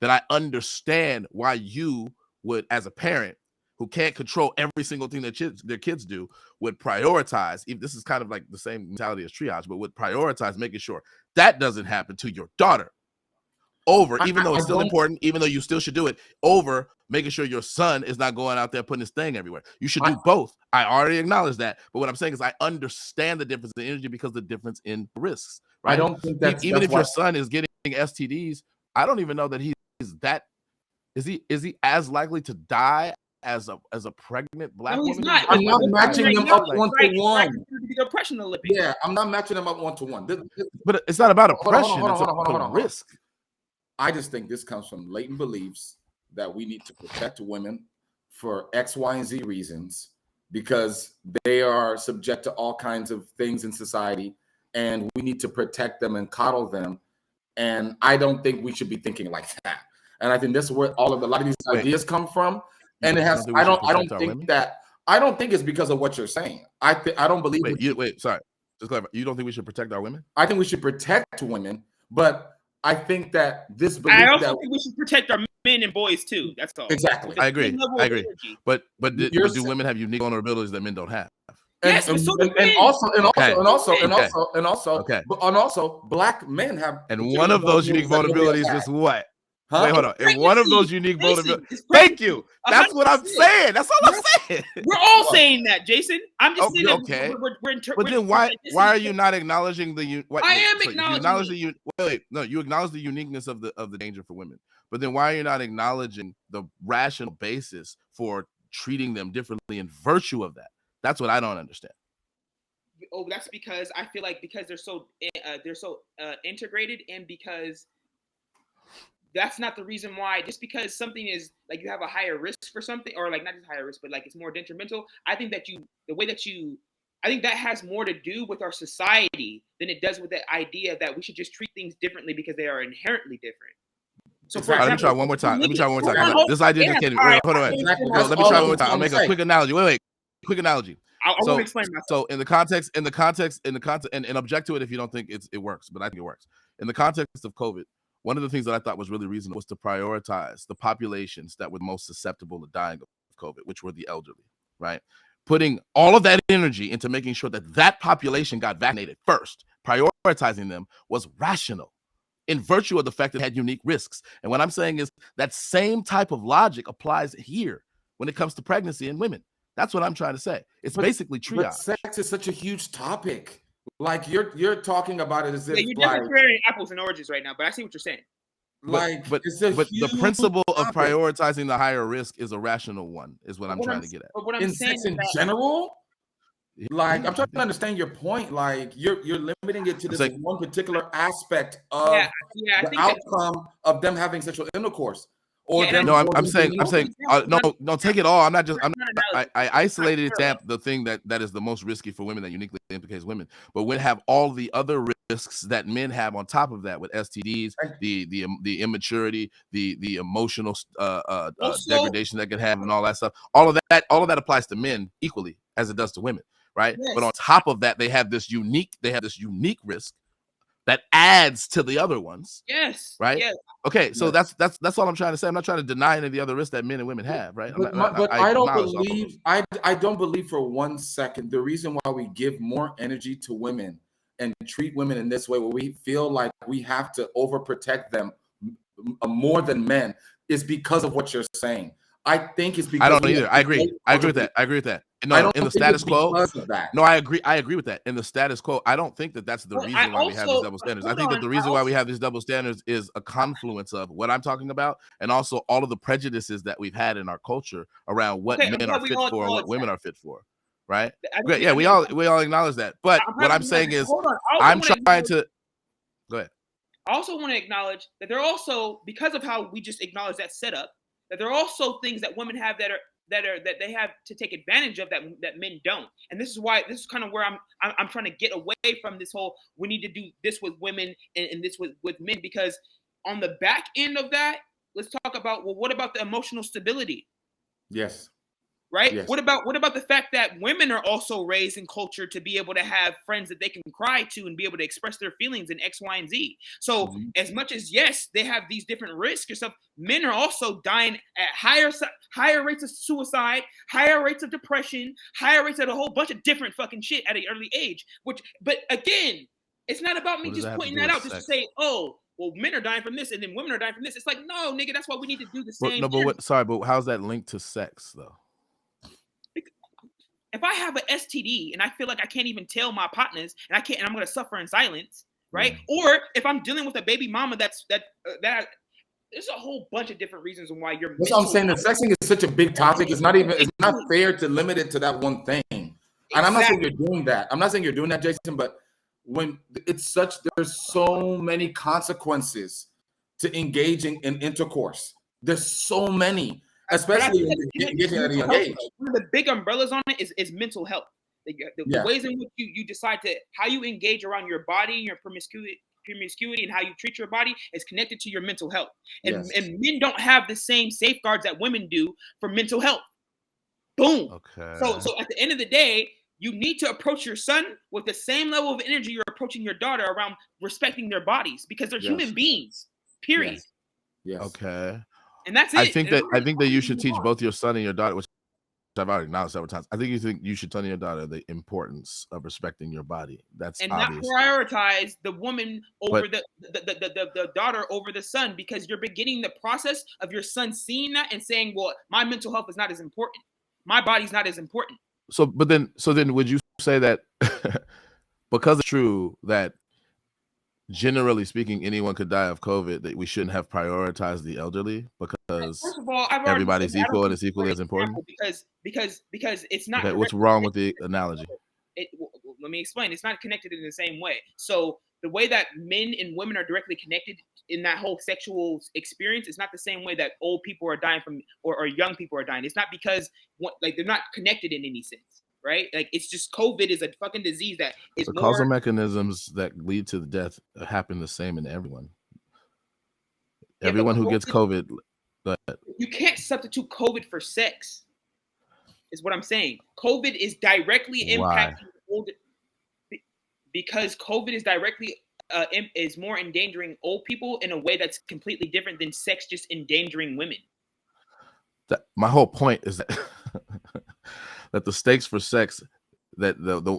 then I understand why you would, as a parent who can't control every single thing that their kids do, would prioritize, if this is kind of like the same mentality as triage, but would prioritize making sure that doesn't happen to your daughter over, even though it's still important, even though you still should do it, over making sure your son is not going out there putting his thing everywhere. You should do both. I already acknowledge that. But what I'm saying is I understand the difference in energy because the difference in risks, right? I don't think that's even if your son is getting STDs, I don't even know that he is that. Is he as likely to die as a pregnant black woman? I'm not matching them up one to one. Oppression Olympics. Yeah, I'm not matching them up one to one. But it's not about oppression. It's about risk. I just think this comes from latent beliefs that we need to protect women for X, Y, and Z reasons because they are subject to all kinds of things in society, and we need to protect them and coddle them. And I don't think we should be thinking like that. And I think this is where a lot of these ideas come from. And it has. I don't think it's because of what you're saying. I don't believe. Sorry. Just clarify. You don't think we should protect our women? I think we should protect women, but I think that this. I also think we should protect our men and boys too. That's all. Exactly. I agree. But do women have unique vulnerabilities that men don't have? And also, black men have. And one of those unique vulnerabilities is what? Huh? Wait, hold on. And one of those unique vulnerabilities. Thank you. That's what I'm saying. That's all I'm saying. We're all saying that, Jason. I'm just saying okay. But then why are you not acknowledging the? I am acknowledging. You acknowledge the uniqueness of the danger for women. But then why are you not acknowledging the rational basis for treating them differently in virtue of that? That's what I don't understand. Oh, that's because I feel like because they're so integrated, and because that's not the reason why. Just because something is like you have a higher risk for something, or like not just higher risk, but like it's more detrimental. I think that I think that has more to do with our society than it does with the idea that we should just treat things differently because they are inherently different. So for example, let me try one more time. This idea just came. Hold on. Let me try one more time. I'll make a quick analogy. Wait. Quick analogy. I want to explain myself. So in the context, and object to it if you don't think it works, but I think it works. In the context of COVID, one of the things that I thought was really reasonable was to prioritize the populations that were most susceptible to dying of COVID, which were the elderly, right? Putting all of that energy into making sure that population got vaccinated first, prioritizing them was rational in virtue of the fact that it had unique risks. And what I'm saying is that same type of logic applies here when it comes to pregnancy in women. That's what I'm trying to say. It's basically triage. But sex is such a huge topic. Like you're talking about it as if you're definitely comparing apples and oranges right now, but I see what you're saying. But the principle of prioritizing the higher risk is a rational one, is what I'm trying to get at. But what I'm saying sex in general, like I'm trying to understand your point. Like you're limiting it to this one particular aspect of the outcome of them having sexual intercourse. I'm saying, no, take it all. I isolated the thing that is the most risky for women that uniquely implicates women. But when have all the other risks that men have on top of that with STDs, the immaturity, the emotional degradation that can have, and all that stuff, all of that applies to men equally as it does to women, right? Yes. But on top of that, they have this unique risk that adds to the other ones. Yes. Right. Yes. Okay. So that's all I'm trying to say. I'm not trying to deny any of the other risks that men and women have. Right. But I don't believe for 1 second the reason why we give more energy to women and treat women in this way, where we feel like we have to overprotect them more than men, is because of what you're saying. I think it's because I don't either. I agree with that. No, in the status quo. No, I agree with that. In the status quo, I don't think that that's the reason why we have these double standards. I think that the reason why we have these double standards is a confluence of what I'm talking about, and also all of the prejudices that we've had in our culture around what men are fit for and what women are fit for. Right? Great. Yeah, we all acknowledge that. But what I'm saying is, I'm trying to go ahead. I also want to acknowledge that there are also, because of how we just acknowledge that setup, that there are also things that women have that they have to take advantage of that men don't. And this is kind of where I'm trying to get away from this whole we need to do this with women and this with men, because on the back end of that, let's talk about, well, what about the emotional stability? Yes. Right? Yes. What about the fact that women are also raised in culture to be able to have friends that they can cry to and be able to express their feelings in X, Y, and Z. So as much as, yes, they have these different risks or stuff, men are also dying at higher rates of suicide, higher rates of depression, higher rates of a whole bunch of different fucking shit at an early age. But again, it's not about me just pointing that out just to say, oh, well, men are dying from this and then women are dying from this. It's like, no, nigga, that's why we need to do the same. But how's that linked to sex though? If I have an STD and I feel like I can't even tell my partners and I'm going to suffer in silence, right? Or if I'm dealing with a baby mama that there's a whole bunch of different reasons why you're. That's what I'm saying. The sexing is such a big topic. It's not fair to limit it to that one thing. And I'm not saying you're doing that. I'm not saying you're doing that, Jason. But when there's so many consequences to engaging in intercourse. There's so many. Especially engaging at a young age. One of the big umbrellas on it is mental health. The ways in which you decide how you engage around your body, your promiscuity, and how you treat your body is connected to your mental health. And men don't have the same safeguards that women do for mental health. Boom. Okay. So at the end of the day, you need to approach your son with the same level of energy you're approaching your daughter around respecting their bodies, because they're human beings. Period. Yes. Okay. And that's it. I think that you should teach both your son and your daughter, which I've already acknowledged several times. I think you should tell your daughter the importance of respecting your body. That's obvious. Not prioritize the woman over the daughter over the son, because you're beginning the process of your son seeing that and saying, well, my mental health is not as important. My body's not as important. So then would you say that because it's true that generally speaking, anyone could die of COVID, that we shouldn't have prioritized the elderly because first of all, everybody's equal and it's equally as important? Because it's not. Okay, what's wrong with the analogy? Let me explain. It's not connected in the same way. So the way that men and women are directly connected in that whole sexual experience is not the same way that old people are dying from or young people are dying. It's not because they're not connected in any sense. Right? Like, it's just COVID is a fucking disease that is the causal mechanisms that lead to the death happen the same in everyone. Everyone who gets COVID. You can't substitute COVID for sex, is what I'm saying. COVID is directly impacting older, because COVID is directly is more endangering old people in a way that's completely different than sex just endangering women. My whole point is that that the stakes for sex, that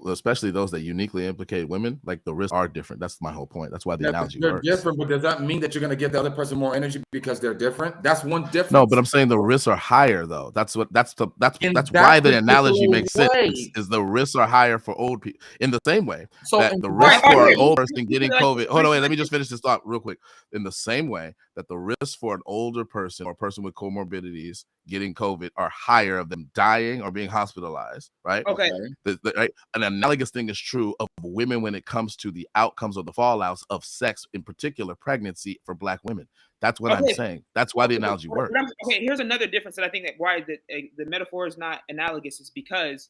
especially those that uniquely implicate women, like the risks are different. That's my whole point. That's why the analogy works. They're different, but does that mean that you're going to give the other person more energy because they're different? That's one difference. No, but I'm saying the risks are higher though. That's why the analogy makes sense. Is the risks are higher for old people in the same way that the risk for an old person getting COVID. Hold on, wait. Let me just finish this thought real quick. In the same way that the risks for an older person or a person with comorbidities getting COVID are higher of them dying or being hospitalized, right? Okay. Right? An analogous thing is true of women when it comes to the outcomes or the fallouts of sex, in particular pregnancy for Black women. That's what I'm saying. That's why the analogy works. Okay, here's another difference that I think that why the metaphor is not analogous is because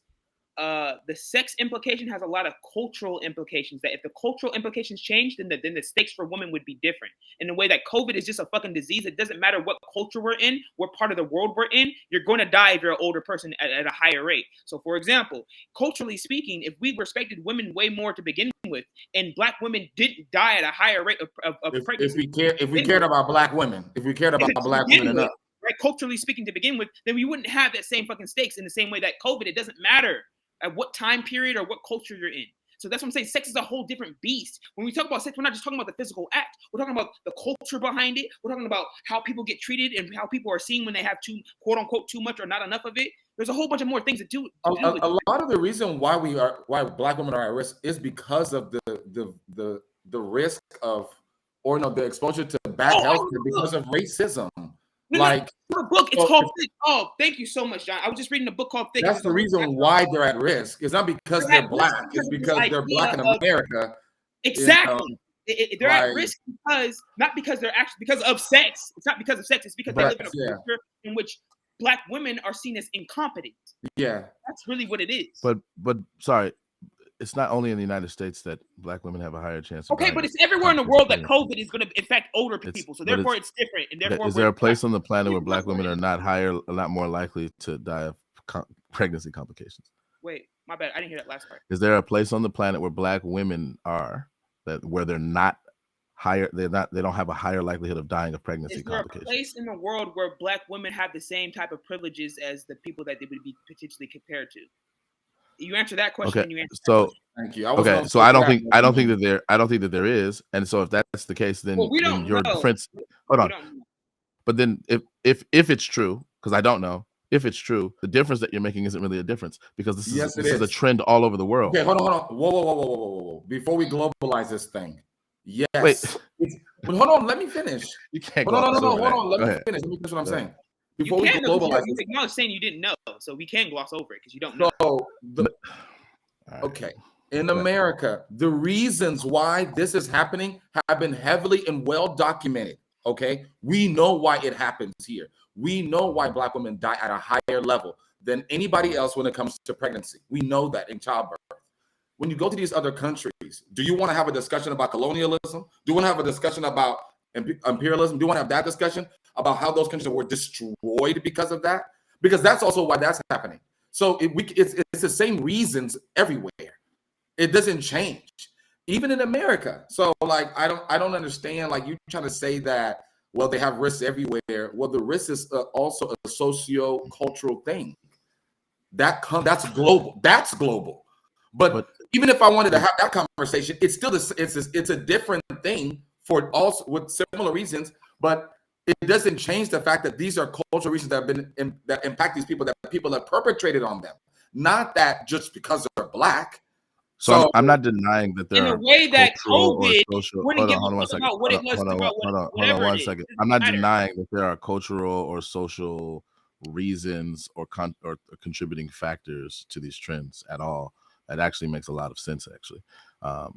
the sex implication has a lot of cultural implications. That if the cultural implications change, then the stakes for women would be different. In the way that COVID is just a fucking disease. It doesn't matter what culture we're in, what part of the world we're in. You're going to die if you're an older person at a higher rate. So, for example, culturally speaking, if we respected women way more to begin with, and Black women didn't die at a higher rate of pregnancy, if we cared about Black women, enough, right? Culturally speaking, to begin with, then we wouldn't have that same fucking stakes in the same way that COVID. It doesn't matter at what time period or what culture you're in. So that's what I'm saying. Sex is a whole different beast. When we talk about sex, we're not just talking about the physical act. We're talking about the culture behind it. We're talking about how people get treated and how people are seen when they have quote unquote too much or not enough of it. There's a whole bunch of more things to do. A lot of the reason why Black women are at risk is because of the risk of, or no, the exposure to bad health because of racism. The book, it's called Thick. Oh, thank you so much, John. I was just reading a book called Thick. That's the reason why they're at risk. It's not because they're Black. It's because they're Black in America. Exactly. They're at risk because of sex. It's not because of sex. It's because they live in a culture in which Black women are seen as incompetent. Yeah, that's really what it is. But sorry, it's not only in the United States that Black women have a higher chance. Okay, but it's everywhere in the world that COVID is going to affect older people. So therefore, it's different. And therefore, is there a place on the planet where Black women are not more likely to die of pregnancy complications? Wait, my bad. I didn't hear that last part. Is there a place on the planet where Black women are where they're not higher? They don't have a higher likelihood of dying of pregnancy complications. Is there a place in the world where Black women have the same type of privileges as the people that they would be potentially compared to? You answer that question. Okay, thank you. I don't think that there is, and so if that's the case, then, then your difference. Hold on, but then if it's true, because I don't know if it's true, the difference that you're making isn't really a difference because this is a trend all over the world. Okay, hold on. Whoa. Before we globalize this thing, yes. Wait, hold on. Let me finish. You can't. Hold on. Let me finish what I'm saying. Before we globalize, you acknowledge saying you didn't know, so we can gloss over it because you don't know. Okay, in America, the reasons why this is happening have been heavily and well documented. Okay, we know why it happens here. We know why Black women die at a higher level than anybody else when it comes to pregnancy. We know that in childbirth. When you go to these other countries, do you want to have a discussion about colonialism? Do you want to have a discussion about imperialism? Do you want to have that discussion about how those countries were destroyed because of that? Because that's also why that's happening. So it's the same reasons everywhere. It doesn't change, even in America. So I don't understand. You trying to say that, well, they have risks everywhere. Well, the risk is also a socio-cultural thing. That's global. That's global. But even if I wanted to have that conversation, it's still it's a different thing for also with similar reasons. But it doesn't change the fact that these are cultural reasons that impact these people, that people have perpetrated on them. Not that just because they're Black. So I'm not denying that there are in a way that COVID wouldn't give a fuck about what it was. Hold on one second. I'm not denying that there are cultural or social reasons or contributing factors to these trends at all. That actually makes a lot of sense, actually,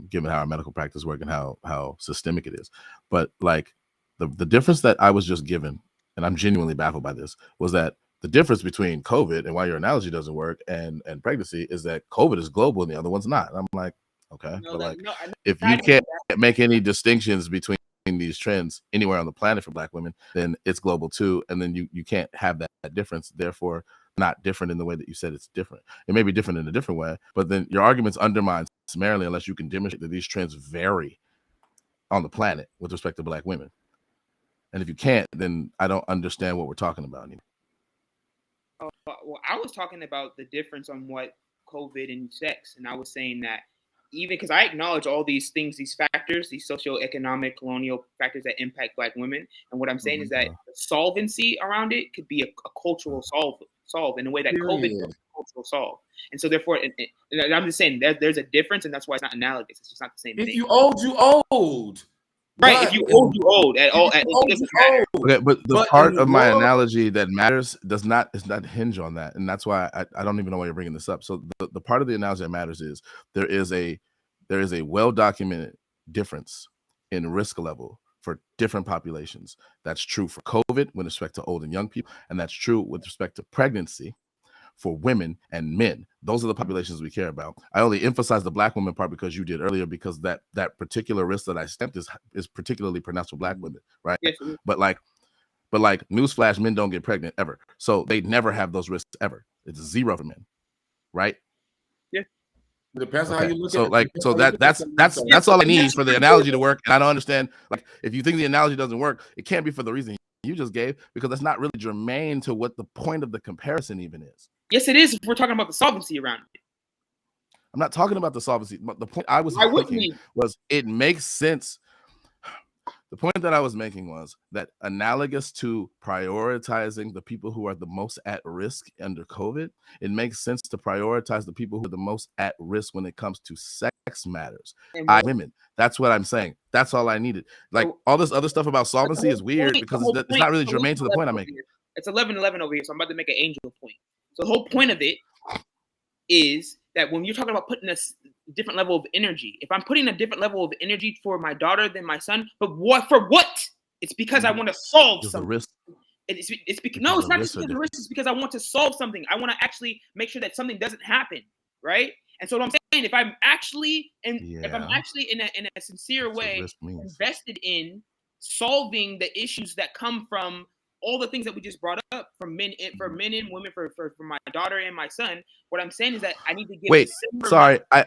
given how our medical practice work and how systemic it is. But the difference that I was just given, and I'm genuinely baffled by this, was that the difference between COVID and why your analogy doesn't work and pregnancy is that COVID is global and the other one's not. And I'm like, okay, if you can't make any distinctions between these trends anywhere on the planet for Black women, then it's global too. And then you can't have that difference. Therefore, not different in the way that you said it's different. It may be different in a different way, but then your arguments undermine summarily unless you can demonstrate that these trends vary on the planet with respect to Black women. And if you can't, then I don't understand what we're talking about anymore. Well, I was talking about the difference on what COVID and sex, and I was saying that even because I acknowledge all these things, these factors, these socioeconomic, colonial factors that impact Black women, and what I'm saying is that the solvency around it could be a cultural solve in a way that COVID was a cultural solve. And so therefore, and I'm just saying there's a difference, and that's why it's not analogous. It's just not the same thing. If you old, you old. Right, if you old at all, it doesn't matter. Okay, but the part of my analogy that matters does not hinge on that, and that's why I don't even know why you're bringing this up. So the part of the analogy that matters is there is a well documented difference in risk level for different populations. That's true for COVID with respect to old and young people, and that's true with respect to pregnancy for women and men. Those are the populations we care about. I only emphasize the Black women part because you did earlier, because that particular risk that I stamped is particularly pronounced for Black women, right? Yes. But newsflash, men don't get pregnant ever, so they never have those risks ever. It's zero for men, right? Yeah. It depends on how you look at it. So that's all I need for the analogy to work. And I don't understand, if you think the analogy doesn't work, it can't be for the reason you just gave, because that's not really germane to what the point of the comparison even is. Yes, it is. If we're talking about the solvency around it. I'm not talking about the solvency. But the point I was making was it makes sense. The point that I was making was that analogous to prioritizing the people who are the most at risk under COVID, it makes sense to prioritize the people who are the most at risk when it comes to sex matters. Women. That's what I'm saying. That's all I needed. Like all this other stuff about solvency is weird because it's not really germane to the point I'm making. It's 11:11 over here, so I'm about to make an angel point. So the whole point of it is that when you're talking about putting a different level of energy, if I'm putting a different level of energy for my daughter than my son, but what for what? It's because I want to solve something. The risk. It's because no, it's not just because the risk. It's because I want to solve something. I want to actually make sure that something doesn't happen, right? And so what I'm saying, if I'm actually in a sincere way invested in solving the issues that come from all the things that we just brought up from men and women, for my daughter and my son, what I'm saying is that I need to give. Wait, sorry, I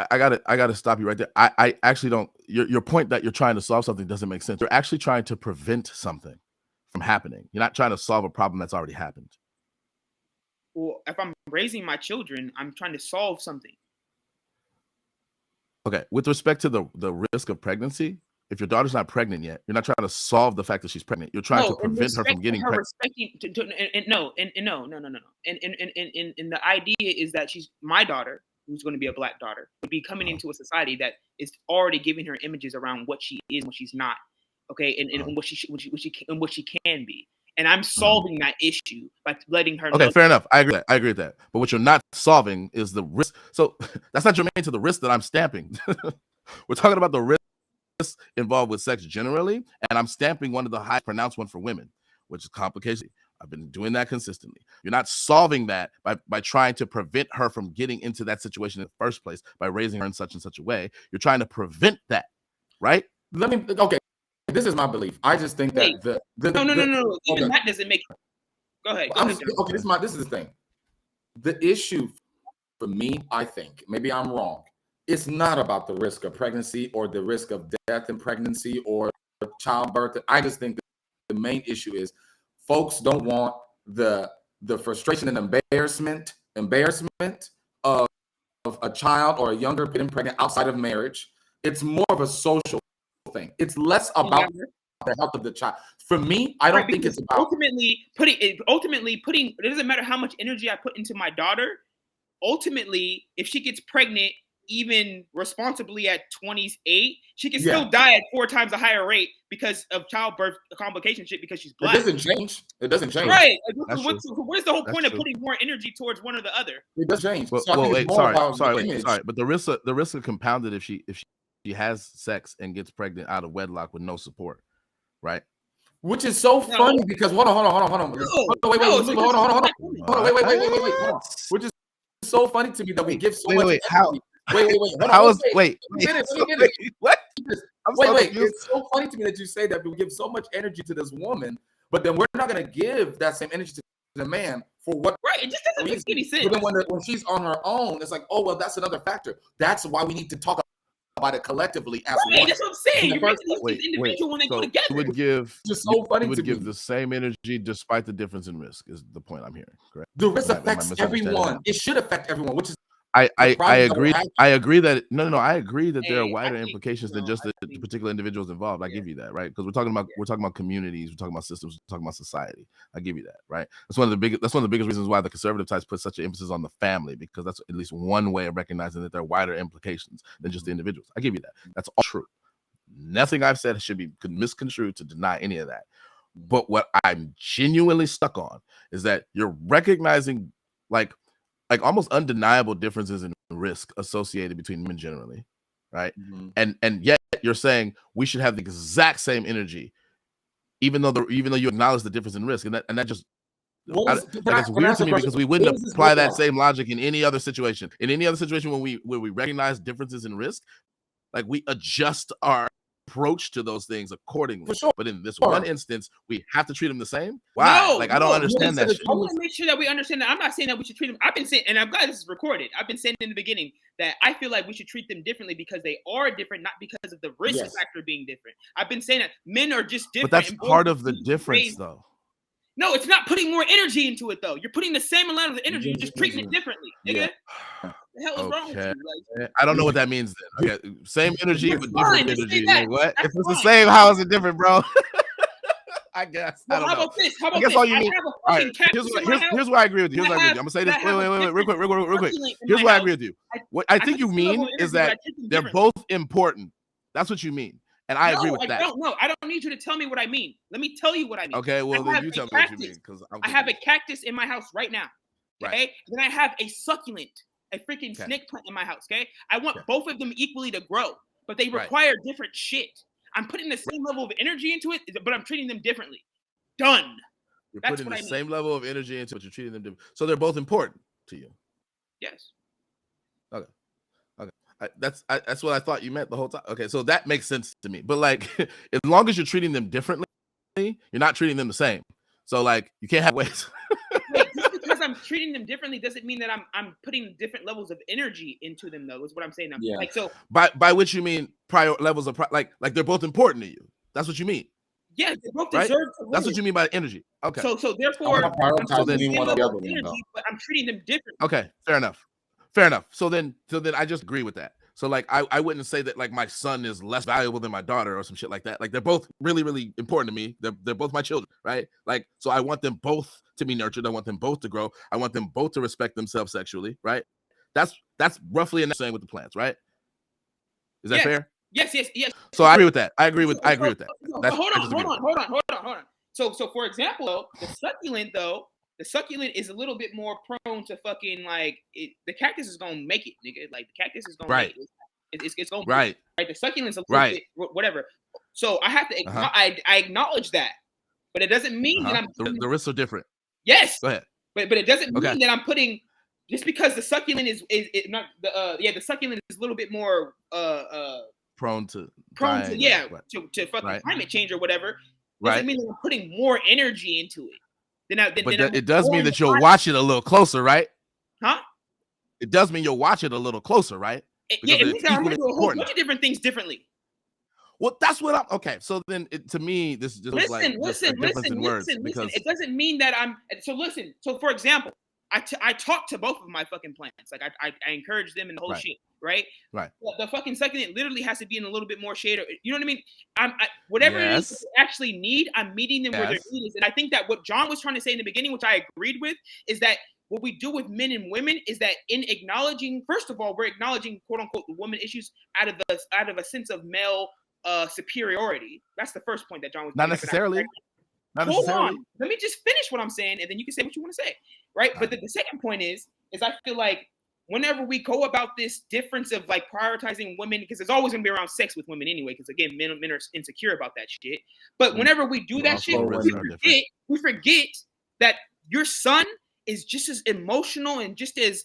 gotta stop you right there. I actually don't. Your point that you're trying to solve something doesn't make sense. You're actually trying to prevent something from happening. You're not trying to solve a problem that's already happened. Well, if I'm raising my children, I'm trying to solve something. Okay, with respect to the risk of pregnancy, if your daughter's not pregnant yet, you're not trying to solve the fact that she's pregnant. You're trying to prevent her from getting pregnant. No. And the idea is that she's my daughter, who's going to be a black daughter, would be coming into a society that is already giving her images around what she is, what she's not. Okay, and what she can be. And I'm solving that issue by letting her know. Okay, fair enough. I agree with that. But what you're not solving is the risk. So that's not germane to the risk that I'm stamping. We're talking about the risk involved with sex generally, and I'm stamping one of the highest pronounced one for women, which is complication. I've been doing that consistently. You're not solving that by trying to prevent her from getting into that situation in the first place by raising her in such and such a way. You're trying to prevent that, right? Okay. This is my belief. I just think that no. Even that doesn't make. Go ahead. This is the thing. The issue for me, I think, maybe I'm wrong. It's not about the risk of pregnancy or the risk of death in pregnancy or childbirth. I just think the main issue is folks don't want the frustration and embarrassment of a child or a younger getting pregnant outside of marriage. It's more of a social thing. It's less about the health of the child. For me, I don't think it's about ultimately putting. It doesn't matter how much energy I put into my daughter. Ultimately, if she gets pregnant, even responsibly at 28, she can still die at 4 times a higher rate because of childbirth complication shit because she's black. It doesn't change. Right. Where's the whole point of putting more energy towards one or the other? It does change. Sorry. But the risk are compounded if she has sex and gets pregnant out of wedlock with no support, right? Which is so funny because hold on. Wait. Which is so funny to me that we give so much energy. Wait. What? Wait. It's so funny to me that you say that we give so much energy to this woman, but then we're not going to give that same energy to the man for what? Right. It just doesn't make any sense. But then when she's on her own, it's like, oh well, that's another factor. That's why we need to talk about it collectively as one. That's what I'm saying. You're making these individual when they go together. It would give just so funny it would give the same energy despite the difference in risk. Is the point I'm hearing? Correct. The risk affects everyone. It should affect everyone, which is. I agree. I agree that I agree that there are wider implications than just the particular individuals involved. I give you that, right? Because we're talking about communities, we're talking about systems, we're talking about society. I give you that, right? That's one of the biggest reasons why the conservative types put such an emphasis on the family, because that's at least one way of recognizing that there are wider implications than just the individuals. I give you that. That's all true. Nothing I've said should be misconstrued to deny any of that. But what I'm genuinely stuck on is that you're recognizing like almost undeniable differences in risk associated between men generally, right? Mm-hmm. And yet you're saying we should have the exact same energy, even though you acknowledge the difference in risk, and that just it's weird to me because we wouldn't apply that same logic in any other situation. In any other situation when we recognize differences in risk, like we adjust our approach to those things accordingly. For sure. But in this one instance, we have to treat them the same. Wow. I don't understand that. I want to make sure that we understand that. I'm not saying that we should treat them. I've been saying, and I'm glad this is recorded. I've been saying in the beginning that I feel like we should treat them differently because they are different, not because of the risk factor being different. I've been saying that men are just different. But that's part of the difference, though. No, it's not putting more energy into it, though. You're putting the same amount of energy. You're just treating it differently. The hell is wrong with you? Like, I don't know what that means then. Okay, same energy but different energy. Like, what? That's if it's fine. the same, how is it different, bro? I guess. Well, I don't how know. about this? How about I guess this? all you I need. have a All fucking right, cactus in my house. here's where I agree with you. Here's where I agree with you. I'm gonna say this. Wait, real quick. Here's where I agree with you. What I think you mean is that they're both important. That's what you mean, and I agree with that. No, I don't need you to tell me what I mean. Let me tell you what I mean. Okay, well then you tell me what you mean, because I have a cactus in my house right now. Okay, right. Then I have a succulent, a freaking snake plant in my house. Okay, I want both of them equally to grow, but they require different shit. I'm putting the same level of energy into it, but I'm treating them differently. Done. You're putting the same level of energy into it. You're treating them different. So they're both important to you. Yes. Okay. That's what I thought you meant the whole time. Okay, so that makes sense to me. But like, as long as you're treating them differently, you're not treating them the same. So like, you can't have ways. Wait, just because I'm treating them differently doesn't mean that I'm putting different levels of energy into them, though. Is what I'm saying. Yeah. Like, so by which you mean prior levels of like they're both important to you. That's what you mean. Yeah, they both deserve to live. That's what you mean by energy. Okay. So therefore, I'm prioritizing one or the other one, but I'm treating them differently. Okay, fair enough. So then I just agree with that. So like I wouldn't say that like my son is less valuable than my daughter or some shit like that. Like they're both really, really important to me. They're both my children, right? Like, so I want them both to be nurtured. I want them both to grow. I want them both to respect themselves sexually, right? That's roughly enough saying with the plants, right? Is that fair? Yes. So I agree with that. I agree with that. Hold on. So for example, though, the succulent is a little bit more prone to fucking like it. The cactus is gonna make it, nigga. Like the cactus is gonna make it. It's gonna right. The succulent's a little bit whatever. So I have to I acknowledge that, but it doesn't mean that I'm the risks are different. Yes. Go ahead. But it doesn't mean that I'm putting just because the succulent is not the succulent is a little bit more prone to fucking climate change or whatever. Doesn't mean that I'm putting more energy into it. It does mean that you'll watch it a little closer, right? Huh? It does mean you'll watch it a little closer, right? It means that I'm going to do a whole bunch of different things differently. Well, that's what I'm. Okay, so then to me, this is just a difference in words. Because it doesn't mean that I'm. So listen. So for example, I talk to both of my fucking plants. Like I encourage them in the whole shit, right? Right. The fucking succulent literally has to be in a little bit more shade. You know what I mean? Whatever it is they actually need, I'm meeting them where their need is. And I think that what John was trying to say in the beginning, which I agreed with, is that what we do with men and women is that in acknowledging, first of all, we're acknowledging quote unquote the woman issues out of a sense of male superiority. That's the first point that John was not necessarily. Hold on. Let me just finish what I'm saying, and then you can say what you want to say, right? But the second point is I feel like whenever we go about this difference of like prioritizing women, because there's always gonna be around sex with women anyway, because again, men are insecure about that shit. But whenever we do that shit, we forget that your son is just as emotional and just as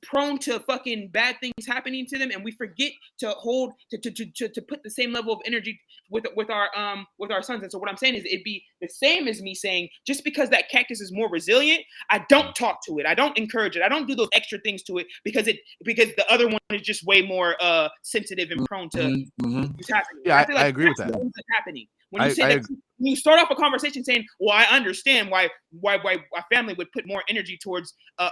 prone to fucking bad things happening to them, and we forget to hold to put the same level of energy with our sons. And so what I'm saying is it'd be the same as me saying just because that cactus is more resilient, I don't talk to it, I don't encourage it, I don't do those extra things to it because the other one is just way more sensitive and prone to what's happening. Yeah, I agree with that. What's happening when you say that? You start off a conversation saying, "Well, I understand why a family would put more energy towards a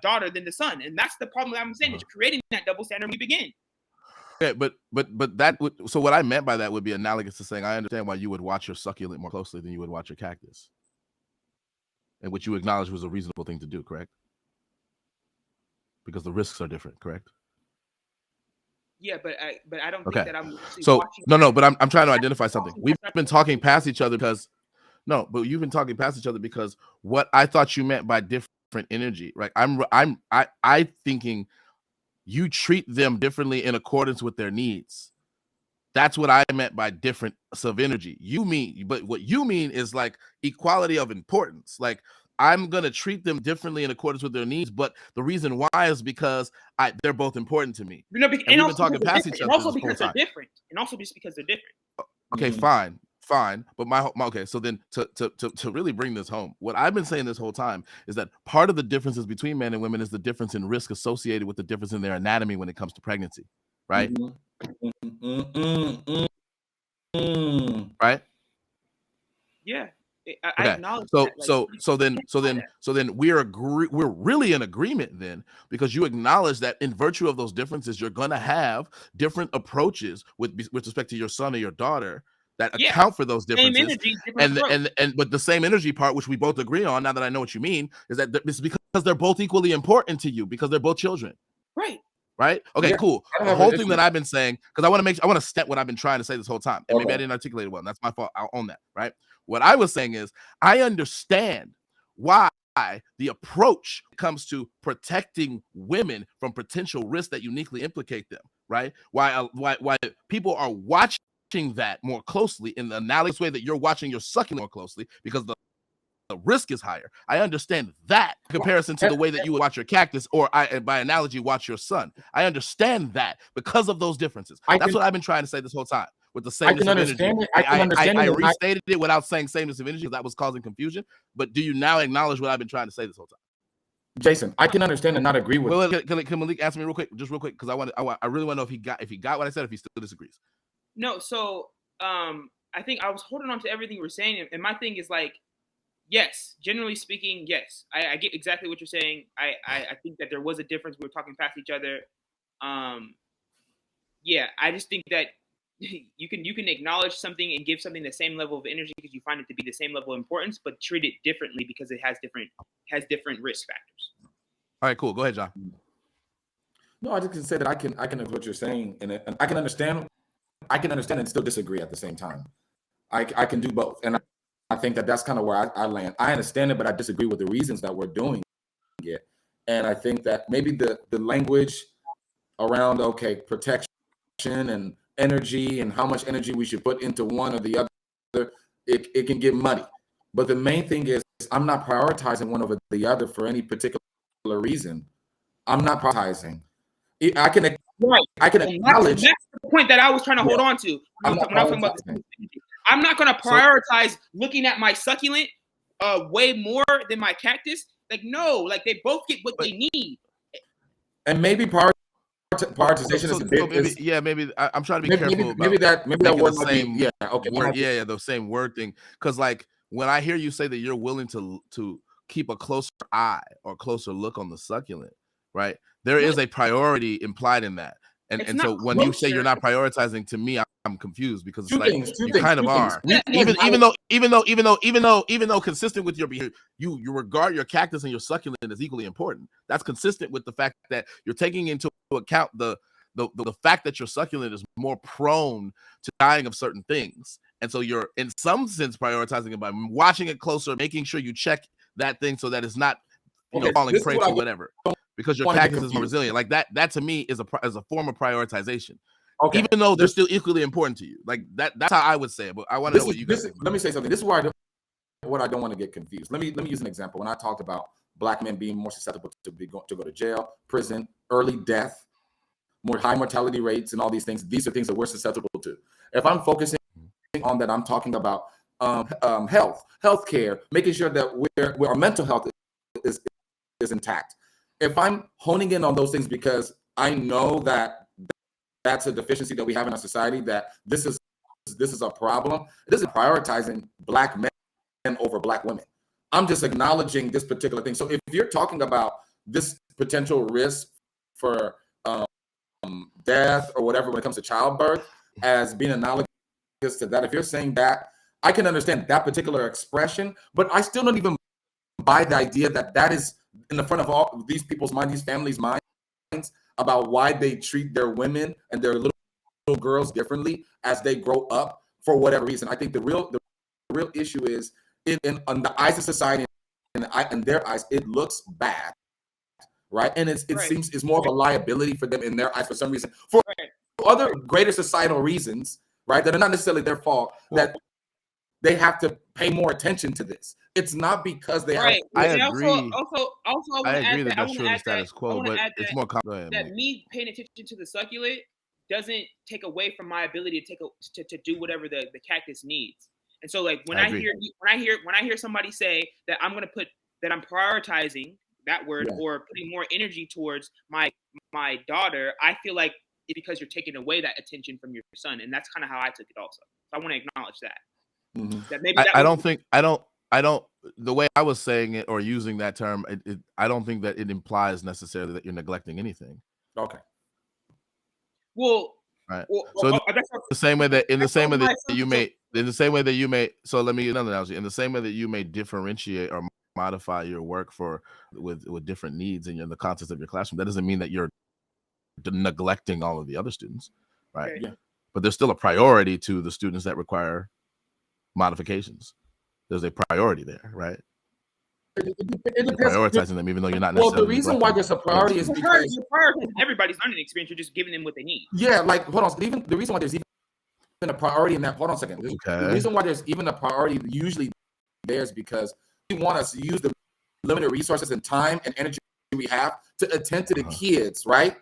daughter than the son," and that's the problem that I'm saying is you're creating that double standard when we begin. Okay, but that would, so what I meant by that would be analogous to saying I understand why you would watch your succulent more closely than you would watch your cactus, and which you acknowledge was a reasonable thing to do, correct? Because the risks are different, correct? Yeah, but I don't think that I'm watching. No, but I'm trying to identify something. We've been talking past each other because you've been talking past each other because what I thought you meant by different energy, right? I thinking you treat them differently in accordance with their needs. That's what I meant by difference of energy. But what you mean is like equality of importance. Like I'm gonna treat them differently in accordance with their needs, but the reason why is because they're both important to me. And we've been talking past each other. And also because they're different. Okay, fine. But okay. So then to really bring this home, what I've been saying this whole time is that part of the differences between men and women is the difference in risk associated with the difference in their anatomy when it comes to pregnancy, right? Right? Yeah. I acknowledge so that. so then we're really in agreement then, because you acknowledge that in virtue of those differences, you're gonna have different approaches with respect to your son or your daughter that account for those differences. But the same energy part, which we both agree on, now that I know what you mean, is that it's because they're both equally important to you, because they're both children. Right? Okay, cool. The whole thing that I've been saying, because I want to step what I've been trying to say this whole time. And maybe I didn't articulate it well. That's my fault. I'll own that, right? What I was saying is I understand why the approach comes to protecting women from potential risks that uniquely implicate them, right? Why people are watching that more closely in the analogous way that you're watching your sucking more closely, because the risk is higher. I understand that in comparison to the way that you would watch your cactus, or by analogy, watch your son. I understand that because of those differences. That's what I've been trying to say this whole time. With the sameness of energy, I restated it without saying sameness of energy, because that was causing confusion. But do you now acknowledge what I've been trying to say this whole time? Jason, I can understand and not agree with. Well, can Malik answer me real quick, because I really want to know if he got what I said, if he still disagrees. No, so I think I was holding on to everything you were saying, and my thing is like, yes, generally speaking, yes, I get exactly what you're saying. I think that there was a difference. We were talking past each other. Yeah, I just think that you can acknowledge something and give something the same level of energy because you find it to be the same level of importance, but treat it differently because it has different risk factors. All right, cool. Go ahead, John. No, I just can say that I can understand what you're saying, and I can understand and still disagree at the same time. I can do both, and I think that that's kind of where I land. I understand it, but I disagree with the reasons that we're doing it, and I think that maybe the language around protection and energy and how much energy we should put into one or the other, it can get muddy. But the main thing is I'm not prioritizing one over the other for any particular reason. I'm not prioritizing. I can acknowledge. That's the point that I was trying to hold on to. I'm not going to prioritize looking at my succulent way more than my cactus. Like, no, like they both get what they need. And maybe prioritization is a bit. Maybe I'm trying to be careful. Maybe that word the same. Word, the same word thing. Because like when I hear you say that you're willing to keep a closer eye or closer look on the succulent, right? There is a priority implied in that. And so when you say you're not prioritizing, to me, I'm confused, because it's you kind of are. Even though consistent with your behavior, you regard your cactus and your succulent as equally important. That's consistent with the fact that you're taking into account the fact that your succulent is more prone to dying of certain things. And so you're in some sense prioritizing it by watching it closer, making sure you check that thing so that it's not falling prey to whatever. Because your cactus is more resilient. Like that to me is a form of prioritization. Okay. Even though they're still equally important to you. Like that's how I would say it. But I want to know what you guys think. Let me say something. This is where I don't want to get confused. Let me use an example. When I talked about Black men being more susceptible to go to jail, prison, early death, more high mortality rates, and all these things. These are things that we're susceptible to. If I'm focusing on that, I'm talking about health care, making sure that our mental health is intact. If I'm honing in on those things because I know that that's a deficiency that we have in our society, that this is a problem, it isn't prioritizing Black men over Black women. I'm just acknowledging this particular thing. So if you're talking about this potential risk for death or whatever when it comes to childbirth as being analogous to that, if you're saying that, I can understand that particular expression, but I still don't even buy the idea that is in the front of all these people's minds, these families' minds, about why they treat their women and their little girls differently as they grow up for whatever reason. I think the real issue is on the eyes of society and in their eyes, it looks bad, right? And it seems it's more of a liability for them in their eyes for some reason. For other greater societal reasons, right, that are not necessarily their fault, that they have to pay more attention to this. It's not because they have. I agree. Also, I agree that that's true in status quo, but it's more complicated. That me paying attention to the succulent doesn't take away from my ability to do whatever the cactus needs. And so, like when I hear somebody say that I'm prioritizing that word or putting more energy towards my daughter, I feel like it's because you're taking away that attention from your son, and that's kind of how I took it also. So I want to acknowledge that. Mm-hmm. That maybe The way I was saying it or using that term, I don't think that it implies necessarily that you're neglecting anything. Okay. Well, right. Well, So that's the same way that you may, so let me get another analogy. In the same way that you may differentiate or modify your work with different needs in the context of your classroom, that doesn't mean that you're neglecting all of the other students, right? Okay. Yeah. But there's still a priority to the students that require modifications. There's a priority there, right? It prioritizing them, even though you're not necessarily. Well, the reason why there's a priority is because you're prioritizing everybody's learning experience. You're just giving them what they need. Yeah, like hold on. Even the reason why there's even a priority in that. Hold on a second. Okay. The reason why there's even a priority usually there is because we want us to use the limited resources and time and energy we have to attend to the kids, right?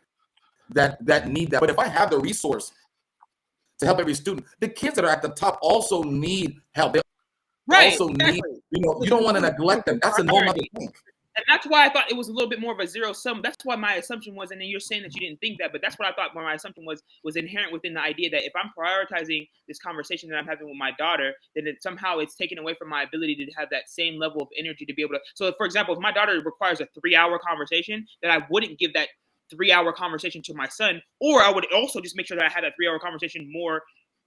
That need that. But if I have the resource to help every student, the kids that are at the top also need help. They also need, you don't want to neglect them. That's a normal thing. And that's why I thought it was a little bit more of a zero sum. That's why my assumption was, and then you're saying that you didn't think that, but that's what I thought my assumption was inherent within the idea that if I'm prioritizing this conversation that I'm having with my daughter, then somehow it's taken away from my ability to have that same level of energy to be able to. So, for example, if my daughter requires a 3-hour conversation, then I wouldn't give that 3-hour conversation to my son, or I would also just make sure that I had a 3-hour conversation more,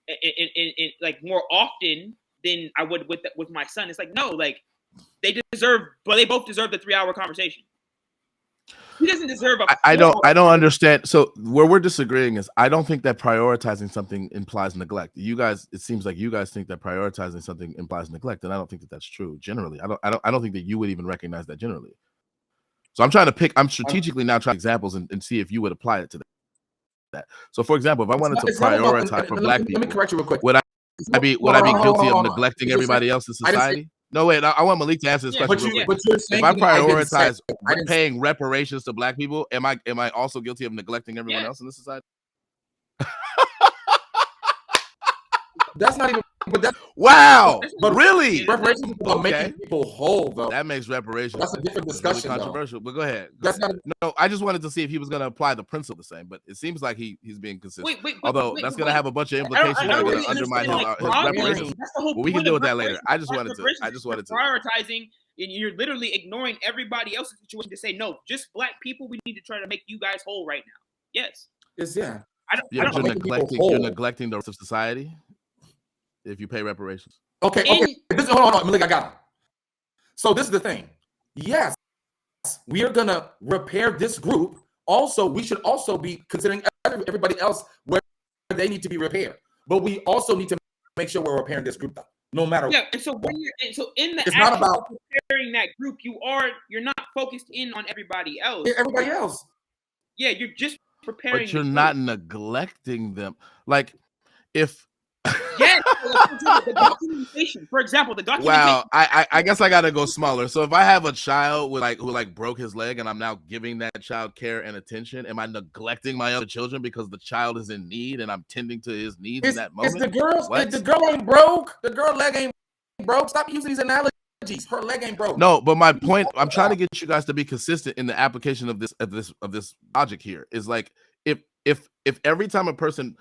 in like more often than I would with my son. It's like, no, like they both deserve the 3-hour conversation. He doesn't deserve a. I don't understand. So where we're disagreeing is I don't think that prioritizing something implies neglect. You guys, it seems like you guys think that prioritizing something implies neglect, and I don't think that that's true generally. I don't think that you would even recognize that generally. So I'm strategically now trying examples and see if you would apply it to that. So for example, if I wanted to prioritize for Black people, let me correct you real quick. Would I be guilty of neglecting everybody else in society? No, wait. I want Malik to answer this question. If I prioritize paying reparations to Black people, am I also guilty of neglecting everyone else in the society? That's not even. But that's wow. But really, reparations are making people whole, though. That makes reparations. That's a different discussion. Really controversial. But go ahead. That's not. No, I just wanted to see if he was going to apply the principle the same. But it seems like he's being consistent. Although that's going to have a bunch of implications that are going to undermine his reparations. Well, we can deal with that later. I just wanted to. Prioritizing, and you're literally ignoring everybody else's situation to say no. Just Black people. We need to try to make you guys whole right now. Yes. You're neglecting the rest of society if you pay reparations. Okay. Hold on, Malik, I got him. So this is the thing. Yes, we are gonna repair this group. Also, we should also be considering everybody else where they need to be repaired. But we also need to make sure we're repairing this group, though, no matter. Yeah, and so when in the it's not about preparing that group, you're not focused in on everybody else. Everybody else. Yeah, you're just preparing. But you're not neglecting them. Like if. Yes, the documentation. For example, the documentation. Wow, I guess I gotta go smaller. So if I have a child who broke his leg, and I'm now giving that child care and attention, am I neglecting my other children because the child is in need and I'm tending to his needs in that moment? The girl ain't broke. The girl leg ain't broke. Stop using these analogies. Her leg ain't broke. No, but my point, I'm trying to get you guys to be consistent in the application of this logic here. Is like if every time a person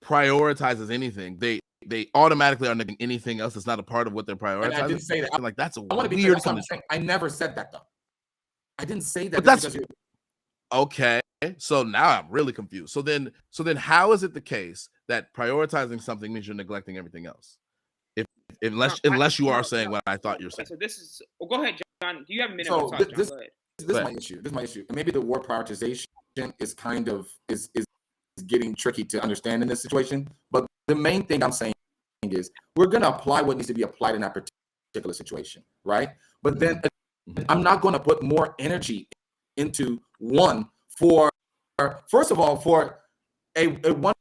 prioritizes anything, they automatically are neglecting anything else that's not a part of what they're prioritizing. And I didn't say that. Like that's a weird comment. I never said that though. I didn't say that. But that's okay. So now I'm really confused. So then how is it the case that prioritizing something means you're neglecting everything else? Unless you are saying what I thought you're saying. So this is. Well, go ahead, John. Do you have a minute? So to talk, this is my issue. This is my issue. And maybe the word prioritization is kind of is getting tricky to understand in this situation. But the main thing I'm saying is we're going to apply what needs to be applied in that particular situation, right? But then I'm not going to put more energy into one for, first of all, for a one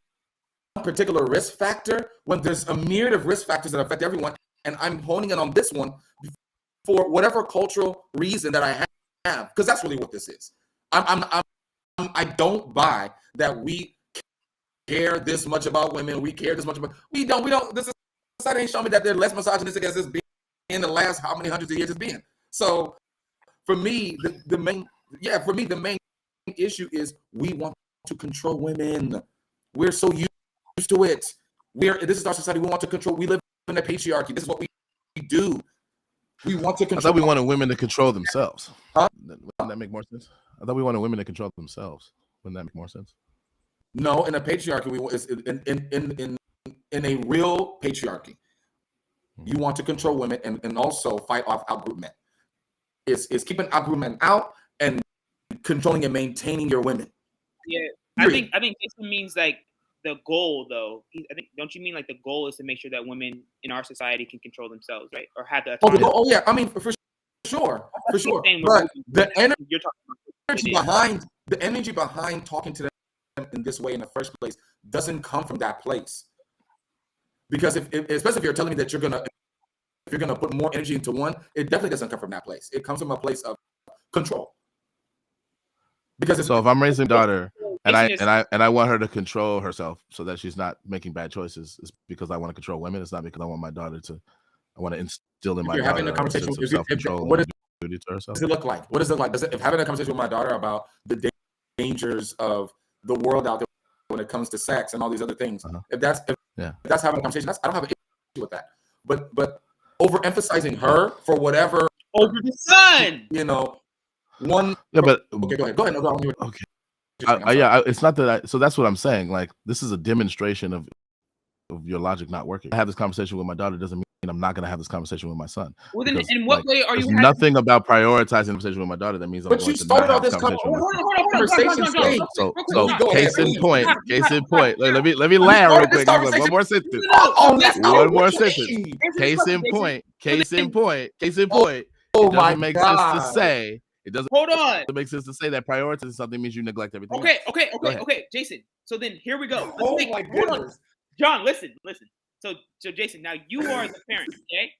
particular risk factor when there's a myriad of risk factors that affect everyone, and I'm honing in on this one for whatever cultural reason that I have, because that's really what this is. I don't buy that we care this much about women. We care this much about. We don't. This society ain't showing me that they're less misogynistic as it's been in the last how many hundreds of years it's been. So, for me, the main issue is we want to control women. We're so used to it. This is our society. We want to control. We live in a patriarchy. This is what we do. We want to control. I thought we wanted women to control themselves. Wouldn't that make more sense? I thought we wanted women to control themselves. Wouldn't that make more sense? No, in a patriarchy, in a real patriarchy, you want to control women and also fight off outgroup men. It's keeping outgroup men out and controlling and maintaining your women. Yeah, I think this means like the goal, though. I think, don't you mean like the goal is to make sure that women in our society can control themselves, right? Or have the autonomy? Oh yeah, I mean for sure. But the energy behind talking to them in this way in the first place doesn't come from that place. Because especially if you're telling me that you're gonna put more energy into one, it definitely doesn't come from that place. It comes from a place of control. Because so if I'm raising a daughter and I want her to control herself so that she's not making bad choices, it's because I want to control women. It's not because I want my daughter to. I want to instill in my daughter having a conversation with self-control. What does it look like? What does it look like? If having a conversation with my daughter about the dangers of the world out there when it comes to sex and all these other things, if that's having a conversation, I don't have an issue with that. But overemphasizing her for whatever over the sun, one. Yeah, but okay, go ahead. No, okay. It's not that. So that's what I'm saying. Like, this is a demonstration of your logic not working. I have this conversation with my daughter doesn't mean I'm not going to have this conversation with my son. Well, then, in what way are you? There's nothing about prioritizing the conversation with my daughter that means I'm going to not have this conversation. So case in point. Let me land real quick. One more sentence. One more sentence. Case in point. Oh my God. It doesn't make sense to say. It doesn't. Hold on. It makes sense to say that prioritizing something means you neglect everything. Okay, Jason. So then here we go. My goodness. John, listen. So Jason, now you are the parent, okay?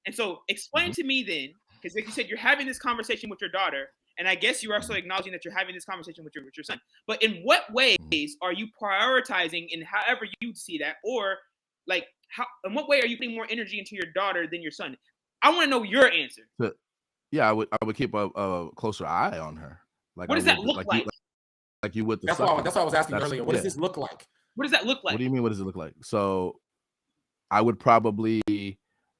And so explain to me then, because like you said, you're having this conversation with your daughter, and I guess you're also acknowledging that you're having this conversation with your son. But in what ways are you prioritizing in however you see that, or like in what way are you putting more energy into your daughter than your son? I want to know your answer. Yeah, I would keep a closer eye on her. Like, what does that look like? Like you would. That's why I was asking earlier. What does this look like? What does that look like? What do you mean? What does it look like? So, I would probably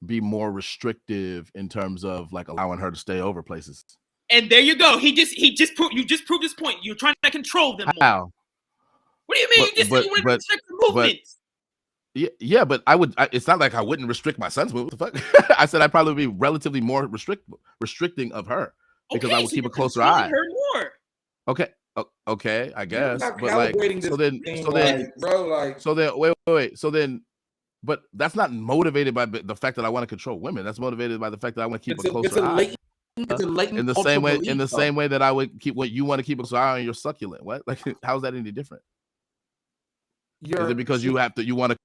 be more restrictive in terms of like allowing her to stay over places. And there you go. You just proved this point. You're trying to control them more. How? What do you mean? You just said you want to restrict the movements. Yeah, but it's not like I wouldn't restrict my son's movement. What the fuck? I said I'd probably be relatively more restricting of her because I would keep a closer eye. Her more. Okay, I guess. But like, but that's not motivated by the fact that I want to control women. That's motivated by the fact that I want to keep a closer eye. In the same way that I would keep what you want to keep a closer eye on your succulent. What? Like, how's that any different? Is it because you want to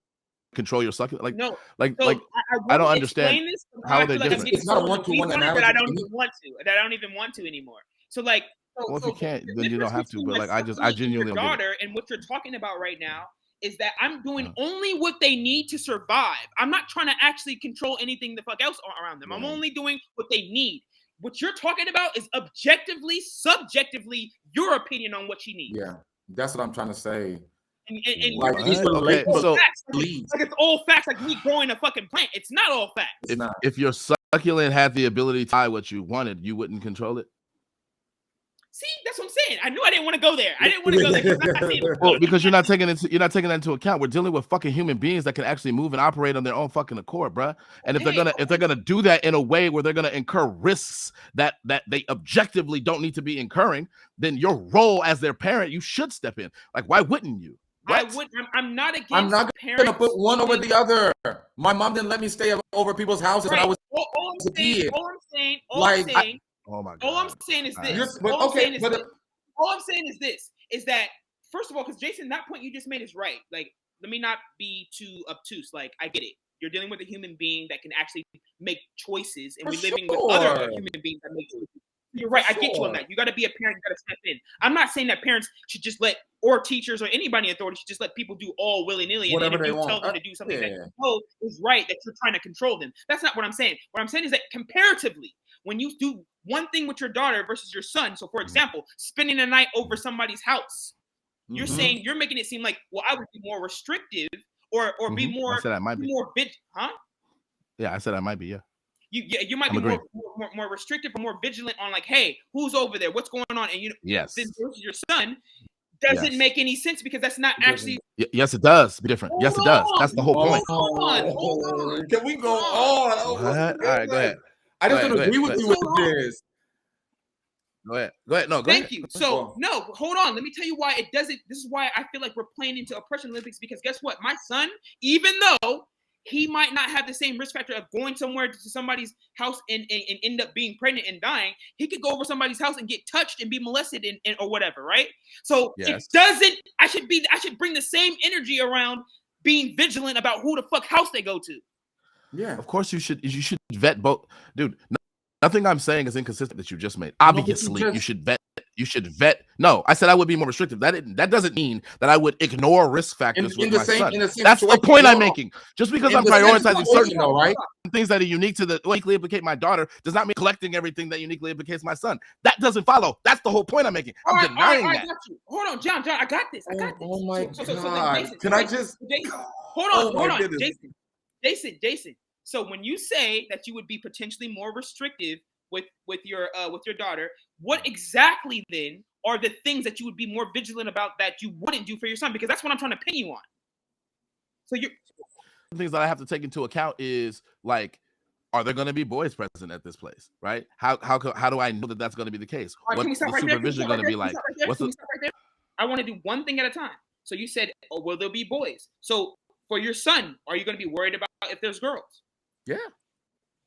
control your succulent? Like, no. I don't understand how they're different. It's not a one-to-one analogy. That I don't even want to anymore. So like, well, if you can't, then you don't have to. But like, I genuinely don't get it. And what you're talking about right now is that I'm doing only what they need to survive. I'm not trying to actually control anything the fuck else around them. I'm only doing what they need. What you're talking about is objectively, subjectively, your opinion on what she needs. Yeah, that's what I'm trying to say. And it's all facts, like me growing a fucking plant. It's not all facts. If your succulent had the ability to tie what you wanted, you wouldn't control it. See, that's what I'm saying. I knew I didn't want to go there. I didn't want to go there. Well, because you're not taking that into account. We're dealing with fucking human beings that can actually move and operate on their own fucking accord, bruh. And if they're gonna do that in a way where they're gonna incur risks that they objectively don't need to be incurring, then your role as their parent, you should step in. Like, why wouldn't you? What? I'm not against. I'm not gonna put one over the other. My mom didn't let me stay over people's houses when I was a kid. All I'm saying. Oh my God. All I'm saying is this. All I'm saying is this: is that first of all, because Jason, that point you just made is right. Like, let me not be too obtuse. Like, I get it. You're dealing with a human being that can actually make choices, and we're living with other human beings that make choices. You're right. I get you on that. You got to be a parent. You got to step in. I'm not saying that parents should just let, or teachers or anybody in authority should just let people do all willy-nilly. And if you tell them to do something that you know is right, that you're trying to control them. That's not what I'm saying. What I'm saying is that comparatively, when you do one thing with your daughter versus your son, so for example, spending a night over somebody's house, you're saying, you're making it seem like, well, I would be more restrictive or be more, I said I might be. more bit, huh? Yeah, I said I might be, yeah. You might be more restrictive or more vigilant on like, hey, who's over there? What's going on? And yes, this versus your son doesn't make any sense because that's not actually. Yes, it does. Be different. Yes, it does. That's the whole point. Hold on. Can we go on? Oh, all right, go ahead. I just don't agree with you with this. Go ahead. No, go Thank you. So no, hold on. Let me tell you why it doesn't. This is why I feel like we're playing into oppression Olympics, because guess what? My son, even though he might not have the same risk factor of going somewhere to somebody's house and end up being pregnant and dying, he could go over somebody's house and get touched and be molested and or whatever, right? So it doesn't. I should bring the same energy around being vigilant about who the fuck house they go to. Yeah, of course you should. You should vet both, dude. Nothing I'm saying is inconsistent that you just made. Obviously, you should vet. You should vet. No, I said I would be more restrictive. That doesn't mean that I would ignore risk factors with my son. That's the point I'm making. Just because I'm prioritizing certain things that are unique to the uniquely implicate my daughter does not mean collecting everything that uniquely implicates my son. That doesn't follow. That's the whole point I'm making. I'm denying that. I got you. Hold on, John. I got this. Oh my God. Jason, Can I just hold on, Jason. So when you say that you would be potentially more restrictive with your daughter, what exactly then are the things that you would be more vigilant about that you wouldn't do for your son? Because that's what I'm trying to pin you on. So things that I have to take into account is like, are there going to be boys present at this place? Right? How do I know that that's going to be the case? What's the supervision going to be like? I want to do one thing at a time. So you said, oh, will there be boys? So for your son, are you going to be worried about if there's girls? Yeah.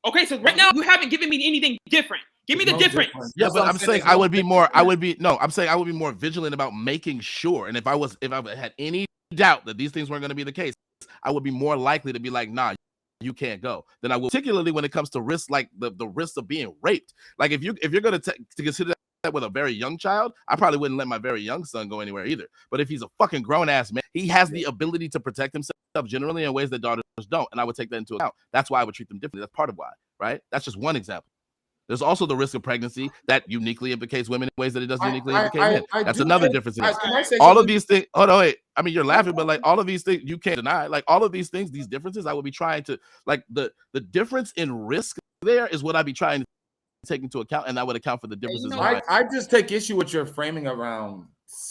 Okay, so right now you haven't given me anything different. Give me the difference. Yeah, but I'm saying I would be more vigilant about making sure. And if I had any doubt that these things weren't going to be the case, I would be more likely to be like, nah, you can't go. Then I will, particularly when it comes to risks, like the risk of being raped. Like if you're going to consider that with a very young child, I probably wouldn't let my very young son go anywhere either. But if he's a fucking grown ass man, he has the ability to protect himself generally in ways that daughters don't, and I would take that into account. That's why I would treat them differently. That's part of why, right? That's just one example. There's also the risk of pregnancy that uniquely implicates women in ways that it doesn't uniquely implicate men. That's another difference. All of these things. Oh no, wait. I mean, you're laughing, but like all of these things you can't deny. Like all of these things, these differences, I would be trying to like the difference in risk. There is what I'd be trying to take into account, and that would account for the differences. I just take issue with your framing around.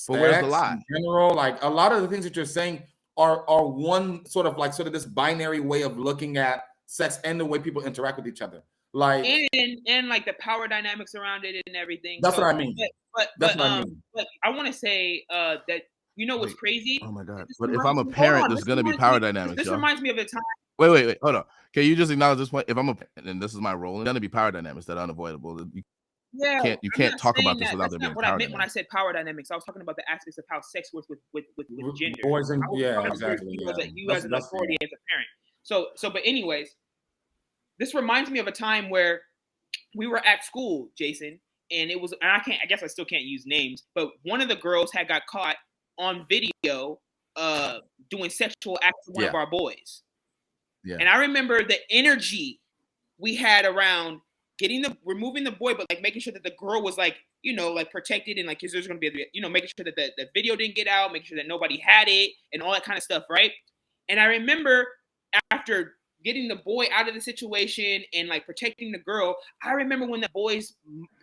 But where's the lie? In general, like a lot of the things that you're saying are one sort of this binary way of looking at sex and the way people interact with each other. Like and like the power dynamics around it and everything. That's what I mean. But I want to say that what's crazy. Oh my God! But if I'm a parent, there's gonna be power dynamics. This reminds me of a time. Wait, hold on. Can you just acknowledge this point? If I'm a parent and this is my role, there's gonna be power dynamics that are unavoidable. You can't talk about this without there being power dynamics. When I said power dynamics, I was talking about the aspects of how sex works with gender. Boys and exactly. You as an authority as a parent. So, but anyways, this reminds me of a time where we were at school, Jason, and it was, and I guess I still can't use names, but one of the girls had got caught on video doing sexual acts to one of our boys. Yeah. And I remember the energy we had around removing the boy, but like making sure that the girl was like, like protected and like, cause there's going to be, making sure that the video didn't get out, making sure that nobody had it and all that kind of stuff. Right. And I remember after getting the boy out of the situation and like protecting the girl, I remember when the boy's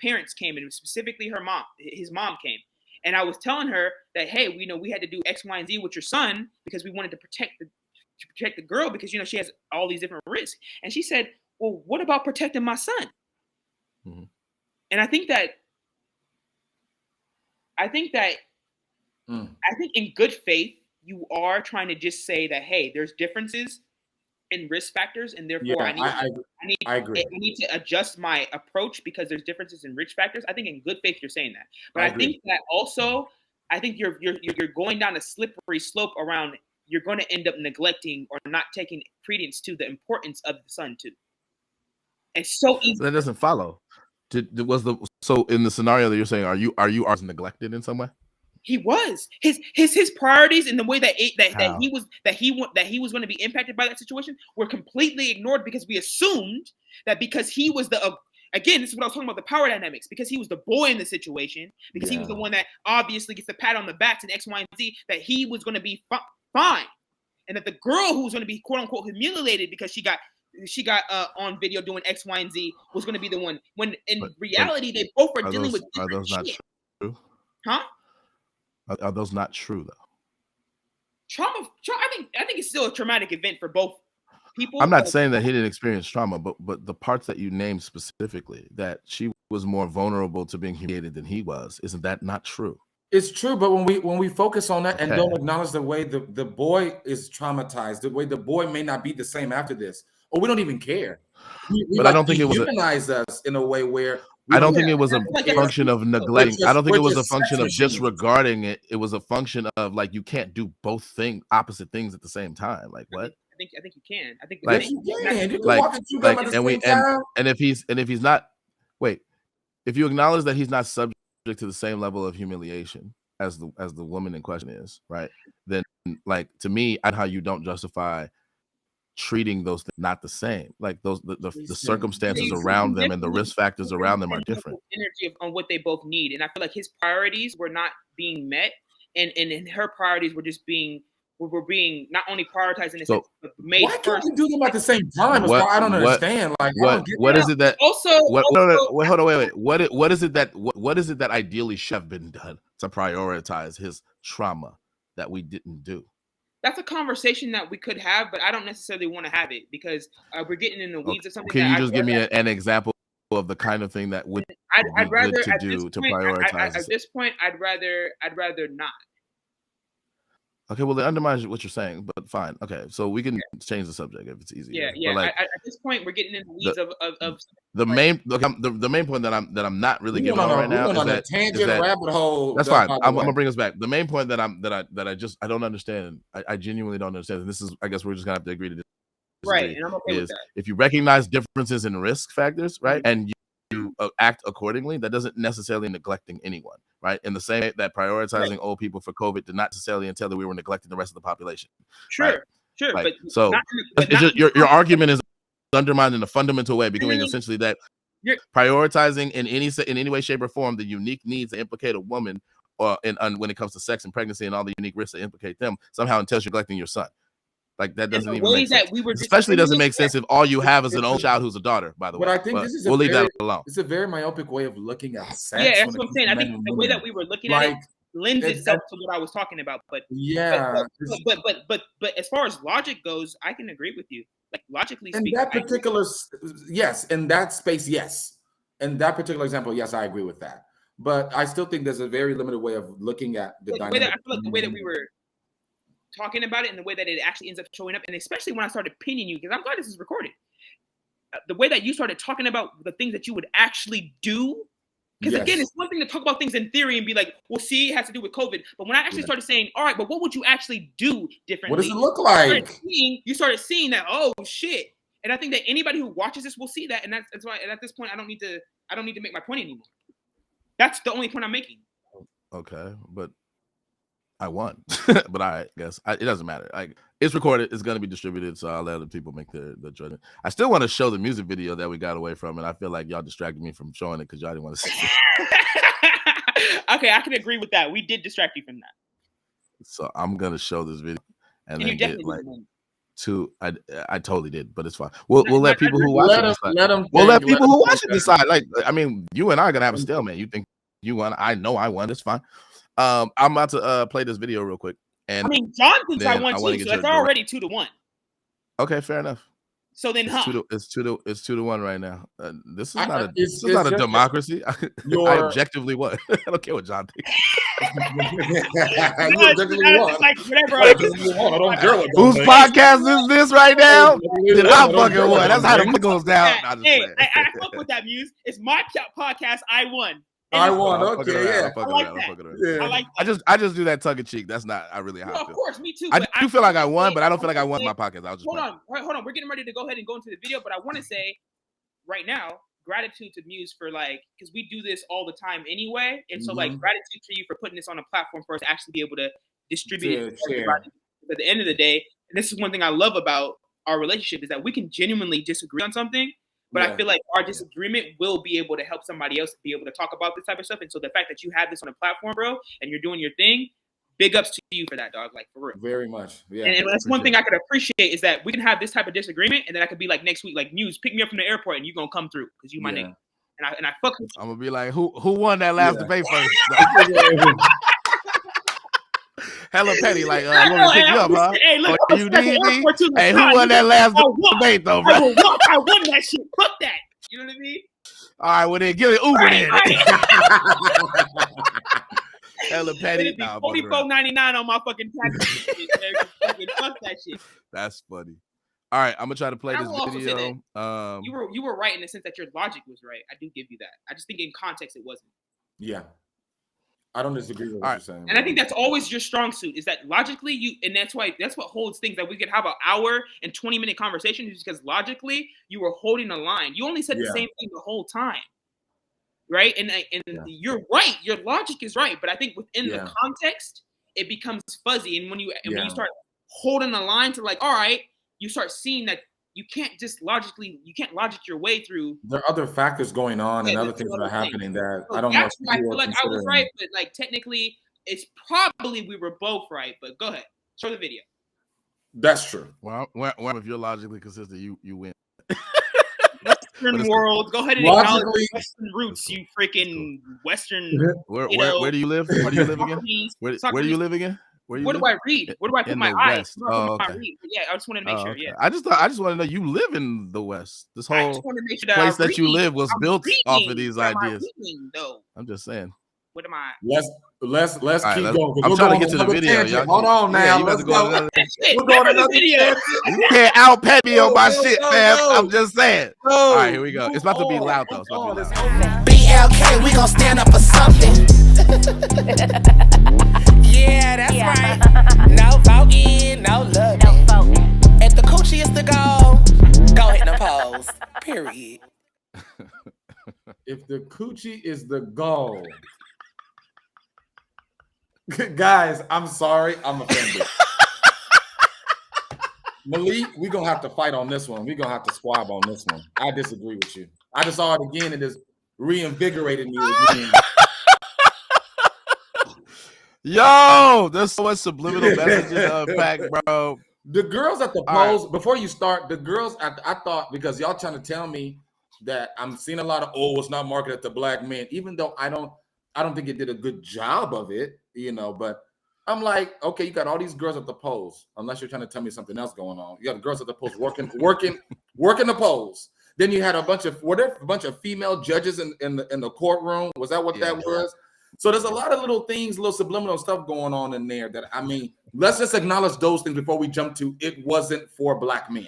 parents came, and specifically his mom came. And I was telling her that, hey, we had to do X, Y, and Z with your son because we wanted to protect the girl because, she has all these different risks. And she said, well, what about protecting my son? Mm-hmm. And I think in good faith, you are trying to just say that, hey, there's differences in risk factors, and therefore I agree. I need to adjust my approach because there's differences in risk factors. I think in good faith you're saying that, but I think that also you're going down a slippery slope around. You're going to end up neglecting or not taking credence to the importance of the son too. It's so easy. That doesn't follow. So in the scenario that you're saying, are you neglected in some way? He was his priorities and the way that he was going to be impacted by that situation were completely ignored because we assumed that because he was again, this is what I was talking about, the power dynamics, because he was the boy in the situation, because he was the one that obviously gets the pat on the back and X, Y, and Z, that he was going to be fine, and that the girl who was going to be quote unquote humiliated because she got she got on video doing X, Y, and Z was going to be the one. When in reality, they both are dealing with different Are those not shit. true? Huh? Are those not true though? Trauma. I think it's still a traumatic event for both people. I'm not saying that he didn't experience trauma, but the parts that you named specifically, that she was more vulnerable to being humiliated than he was, isn't that not true? It's true, but when we focus on that and don't acknowledge the way the boy is traumatized, the way the boy may not be the same after this, or we don't even care. But I don't think it was humanized us in a way where I don't think it was a function of neglecting. I don't think it was a function of disregarding it. It was a function of like you can't do both opposite things at the same time. Like what? I think you can. I think like you can walk and chew gum at the same time. And if he's not, wait, if you acknowledge that he's not subject to the same level of humiliation as the woman in question is, right? Then like to me, how you don't justify treating those things not the same, like those the circumstances around them and the risk factors around them are different. Energy on what they both need, and I feel like his priorities were not being met, and her priorities were just being not only prioritized in this, but made why can't we do them at the same time? I don't understand. Like what is it that also hold on, wait. What is it that ideally should have been done to prioritize his trauma that we didn't do? That's a conversation that we could have, but I don't necessarily want to have it because we're getting in the weeds of something. Can you just give me an example of the kind of thing that would I'd rather good to do to prioritize? At this point, I'd rather not. Okay, well, it undermines what you're saying, but fine. Okay, so we can change the subject if it's easy. Yeah. Like, at this point, we're getting in the weeds of the main point that I'm not really getting on right now is that tangent rabbit hole. That's fine. I'm gonna bring us back. The main point that I don't understand. I genuinely don't understand. And this is, I guess, we're just gonna have to agree to disagree. Right, and I'm okay with that. If you recognize differences in risk factors, right, and you act accordingly, that doesn't necessarily neglecting anyone, right? In the same way that prioritizing old people for COVID did not necessarily entail that we were neglecting the rest of the population. Sure, right? But so your argument is undermined in a fundamental way, becoming essentially that prioritizing in any way, shape, or form the unique needs that implicate a woman, or when it comes to sex and pregnancy and all the unique risks that implicate them, somehow entails neglecting your son. Like that doesn't even make sense. Especially doesn't make sense if all you have is an own child who's a daughter, by the way. But I think this is we'll leave that alone. It's a very myopic way of looking at sex. Yeah, that's what I'm saying. I think the way that we were looking at it lends itself to what I was talking about. But as far as logic goes, I can agree with you. Like logically speaking, in that particular in that space, yes. In that particular example, yes, I agree with that. But I still think there's a very limited way of looking at the dynamic. I feel like the way that we were talking about it and the way that it actually ends up showing up, and especially when I started pinning you, because I'm glad this is recorded. The way that you started talking about the things that you would actually do, because again, it's one thing to talk about things in theory and be like, well, see, it has to do with COVID. But when I actually started saying, all right, but what would you actually do differently? What does it look like? You started seeing that, oh shit. And I think that anybody who watches this will see that, and that's why. And at this point, I don't need to make my point anymore. That's the only point I'm making. Okay, but I won, but I guess it doesn't matter. Like it's recorded, it's gonna be distributed, so I'll let other people make the judgment. I still want to show the music video that we got away from, and I feel like y'all distracted me from showing it because y'all didn't want to see it. Okay, I can agree with that. We did distract you from that. So I'm gonna show this video, and then get like two. I totally did, but it's fine. We'll let people who watch it decide. We'll let people who watch it decide. Like I mean, you and I are gonna have a stalemate. You think you won? I know I won. It's fine. I'm about to play this video real quick. And I mean, John thinks I won too, so it's already 2-1. Okay, fair enough. So then, it's 2-1 right now. This is not a democracy. I objectively won. I don't care what John thinks. Like whatever. Whose podcast is this right now? Then I fucking won. That's how the goes down. Hey, I fuck with that, Muse. It's my podcast. I won. I won. Okay, yeah. I like that. I just do that tongue in cheek. That's not. I really have to. Of course, me too. I do feel like I won, but I don't feel like I won my podcast. Hold on. We're getting ready to go ahead and go into the video, but I want to say right now, gratitude to Muse for because we do this all the time anyway, and so gratitude to you for putting this on a platform for us to actually be able to distribute it to everybody. At the end of the day, and this is one thing I love about our relationship is that we can genuinely disagree on something. But I feel like our disagreement will be able to help somebody else be able to talk about this type of stuff. And so the fact that you have this on a platform, bro, and you're doing your thing, big ups to you for that, dog. Like for real. Very much. Yeah. And that's one thing I could appreciate is that we can have this type of disagreement, and then I could be like next week, like Muse, pick me up from the airport, and you gonna come through because you my nigga. And I fuck with you. I'm gonna be like, who won that last debate first? Hella petty, like you want me to pick you up, huh? Hey, look, you need me? Hey, who won that last debate though, bro? I won that shit. Fuck that. You know what I mean? All right, well then give it Uber then. Hella petty. Nah, $44.99 on my fucking tax. Fuck that shit. That's funny. All right, I'm gonna try to play this video. You were right in the sense that your logic was right. I do give you that. I just think in context it wasn't. Yeah. I don't disagree with what you're saying. And I think that's always your strong suit is that logically and that's what holds things that we could have an hour and 20-minute conversation is because logically you were holding a line. You only said the same thing the whole time. Right? And you're right. Your logic is right. But I think within the context, it becomes fuzzy. And when you start holding a line to like, all right, you start seeing that you can't logic your way through. There are other factors going on and other things that are happening that I don't know. I feel like I was right, but like technically it's probably we were both right. But go ahead, show the video. That's true. Well, if you're logically consistent, you win. Western world, go ahead and acknowledge Western roots, you freaking Western. Where do you live? Where do you live again? Where do you live again? What do I read? Where do I put my eyes? Yeah, I just want to make sure. Yeah, I just want to know you live in the West. This whole place that you live was built off of these ideas. I'm just saying. What am I? Let's keep going. I'm trying to get to the video, y'all. Hold on now. Let's go. We're going to the video. You can't out pet me on my shit, man. I'm just saying. All right, here we go. It's about to be loud though. BLK, we gonna stand up for something. Yeah, that's right. No voting, no loving. If the coochie is the goal, go hit the pose. Period. If the coochie is the goal. Guys, I'm sorry. I'm offended. Malik, we're going to have to fight on this one. We're going to have to squab on this one. I disagree with you. I just saw it again and it's reinvigorated me again. Yo, there's so much subliminal messages to unpack, bro. The girls at the polls, before you start, the girls I thought, because y'all trying to tell me that I'm seeing a lot of, it's not marketed to black men, even though I don't think it did a good job of it, but I'm like, okay, you got all these girls at the polls, unless you're trying to tell me something else going on. You got girls at the polls working the polls. Then you had a bunch of female judges in the courtroom. Was that what that was? So there's a lot of little things, little subliminal stuff going on in there that, let's just acknowledge those things before we jump to it wasn't for black men.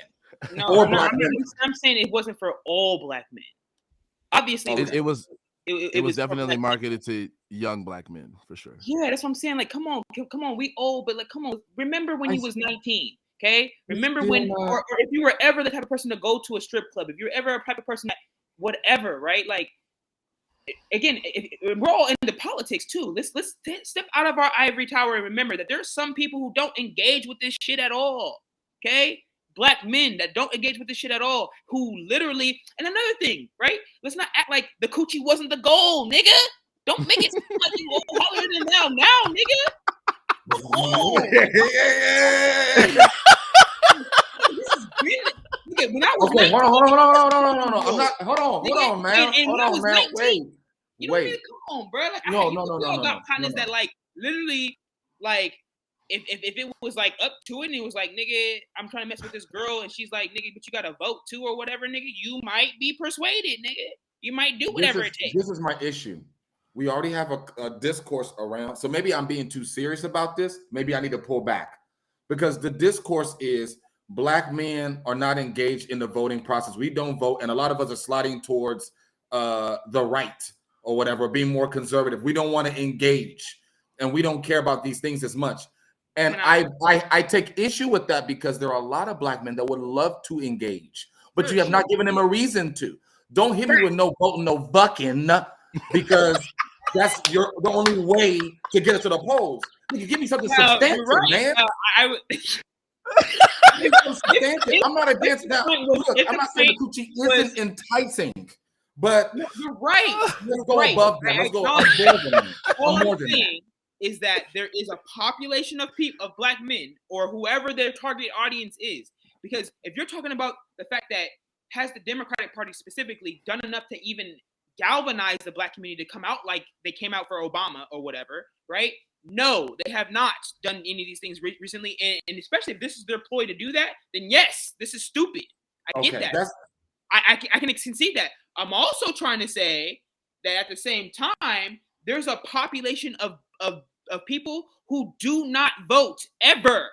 No, I'm saying it wasn't for all black men. Obviously, it was definitely marketed to young black men for sure. Yeah, that's what I'm saying. Like, come on, we old, but like, come on. Remember when you was 19? Okay, remember when, or if you were ever the type of person to go to a strip club, if you're ever a type of person that whatever, right? Like, again, we're all into politics too. Let's step out of our ivory tower and remember that there are some people who don't engage with this shit at all. Okay, black men that don't engage with this shit at all, who literally. And another thing, right? Let's not act like the coochie wasn't the goal, nigga. Don't make it seem like you go holler than now, nigga. When I was 19, hold on. I'm not. Hold on, man. Hold on, man. 19, Wait. Come on, bro. Like, No. About kindness that, like, literally, like, if it was like up to it and it was like, nigga, I'm trying to mess with this girl and she's like, nigga, but you gotta vote too or whatever, nigga, you might be persuaded, nigga. You might do whatever it takes. This is my issue. We already have a discourse around, so maybe I'm being too serious about this. Maybe I need to pull back because the discourse is black men are not engaged in the voting process. We don't vote, and a lot of us are sliding towards the right or whatever, being more conservative. We don't want to engage, and we don't care about these things as much. And I take issue with that because there are a lot of black men that would love to engage, but you have not given them a reason to. Don't hit me with no voting, no vucking, because that's the only way to get us to the polls. You give me something substantive, man. I'm not against that. Look, I'm not saying the coochie isn't enticing, but you're right. Let's go above that. Let's go above that. is that there is a population of people, of black men, or whoever their target audience is. Because if you're talking about the fact that has the Democratic Party specifically done enough to even galvanize the black community to come out like they came out for Obama or whatever, right? No, they have not done any of these things recently. And especially if this is their ploy to do that, then yes, this is stupid. I get that. I can concede that. I'm also trying to say that at the same time, there's a population of people who do not vote ever.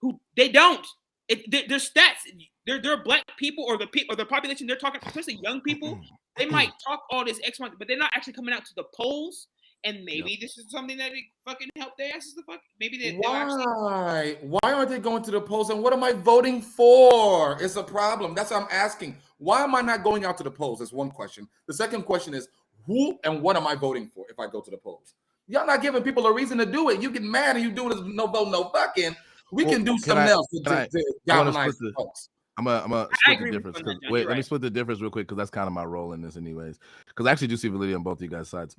Who they don't. Their stats. They're black people or the population they're talking, especially young people. They might talk all this X, but they're not actually coming out to the polls. And maybe this is something that it fucking help their asses to fuck. Maybe they. Why? Why aren't they going to the polls? And what am I voting for? It's a problem. That's what I'm asking. Why am I not going out to the polls? That's one question. The second question is who and what am I voting for if I go to the polls? Y'all not giving people a reason to do it. You get mad and you do this no vote, no fucking. We can do something else to galvanize the folks. I'm gonna split the difference. Wait, let me split the difference real quick because that's kind of my role in this, anyways. Because I actually do see validity on both of you guys' sides.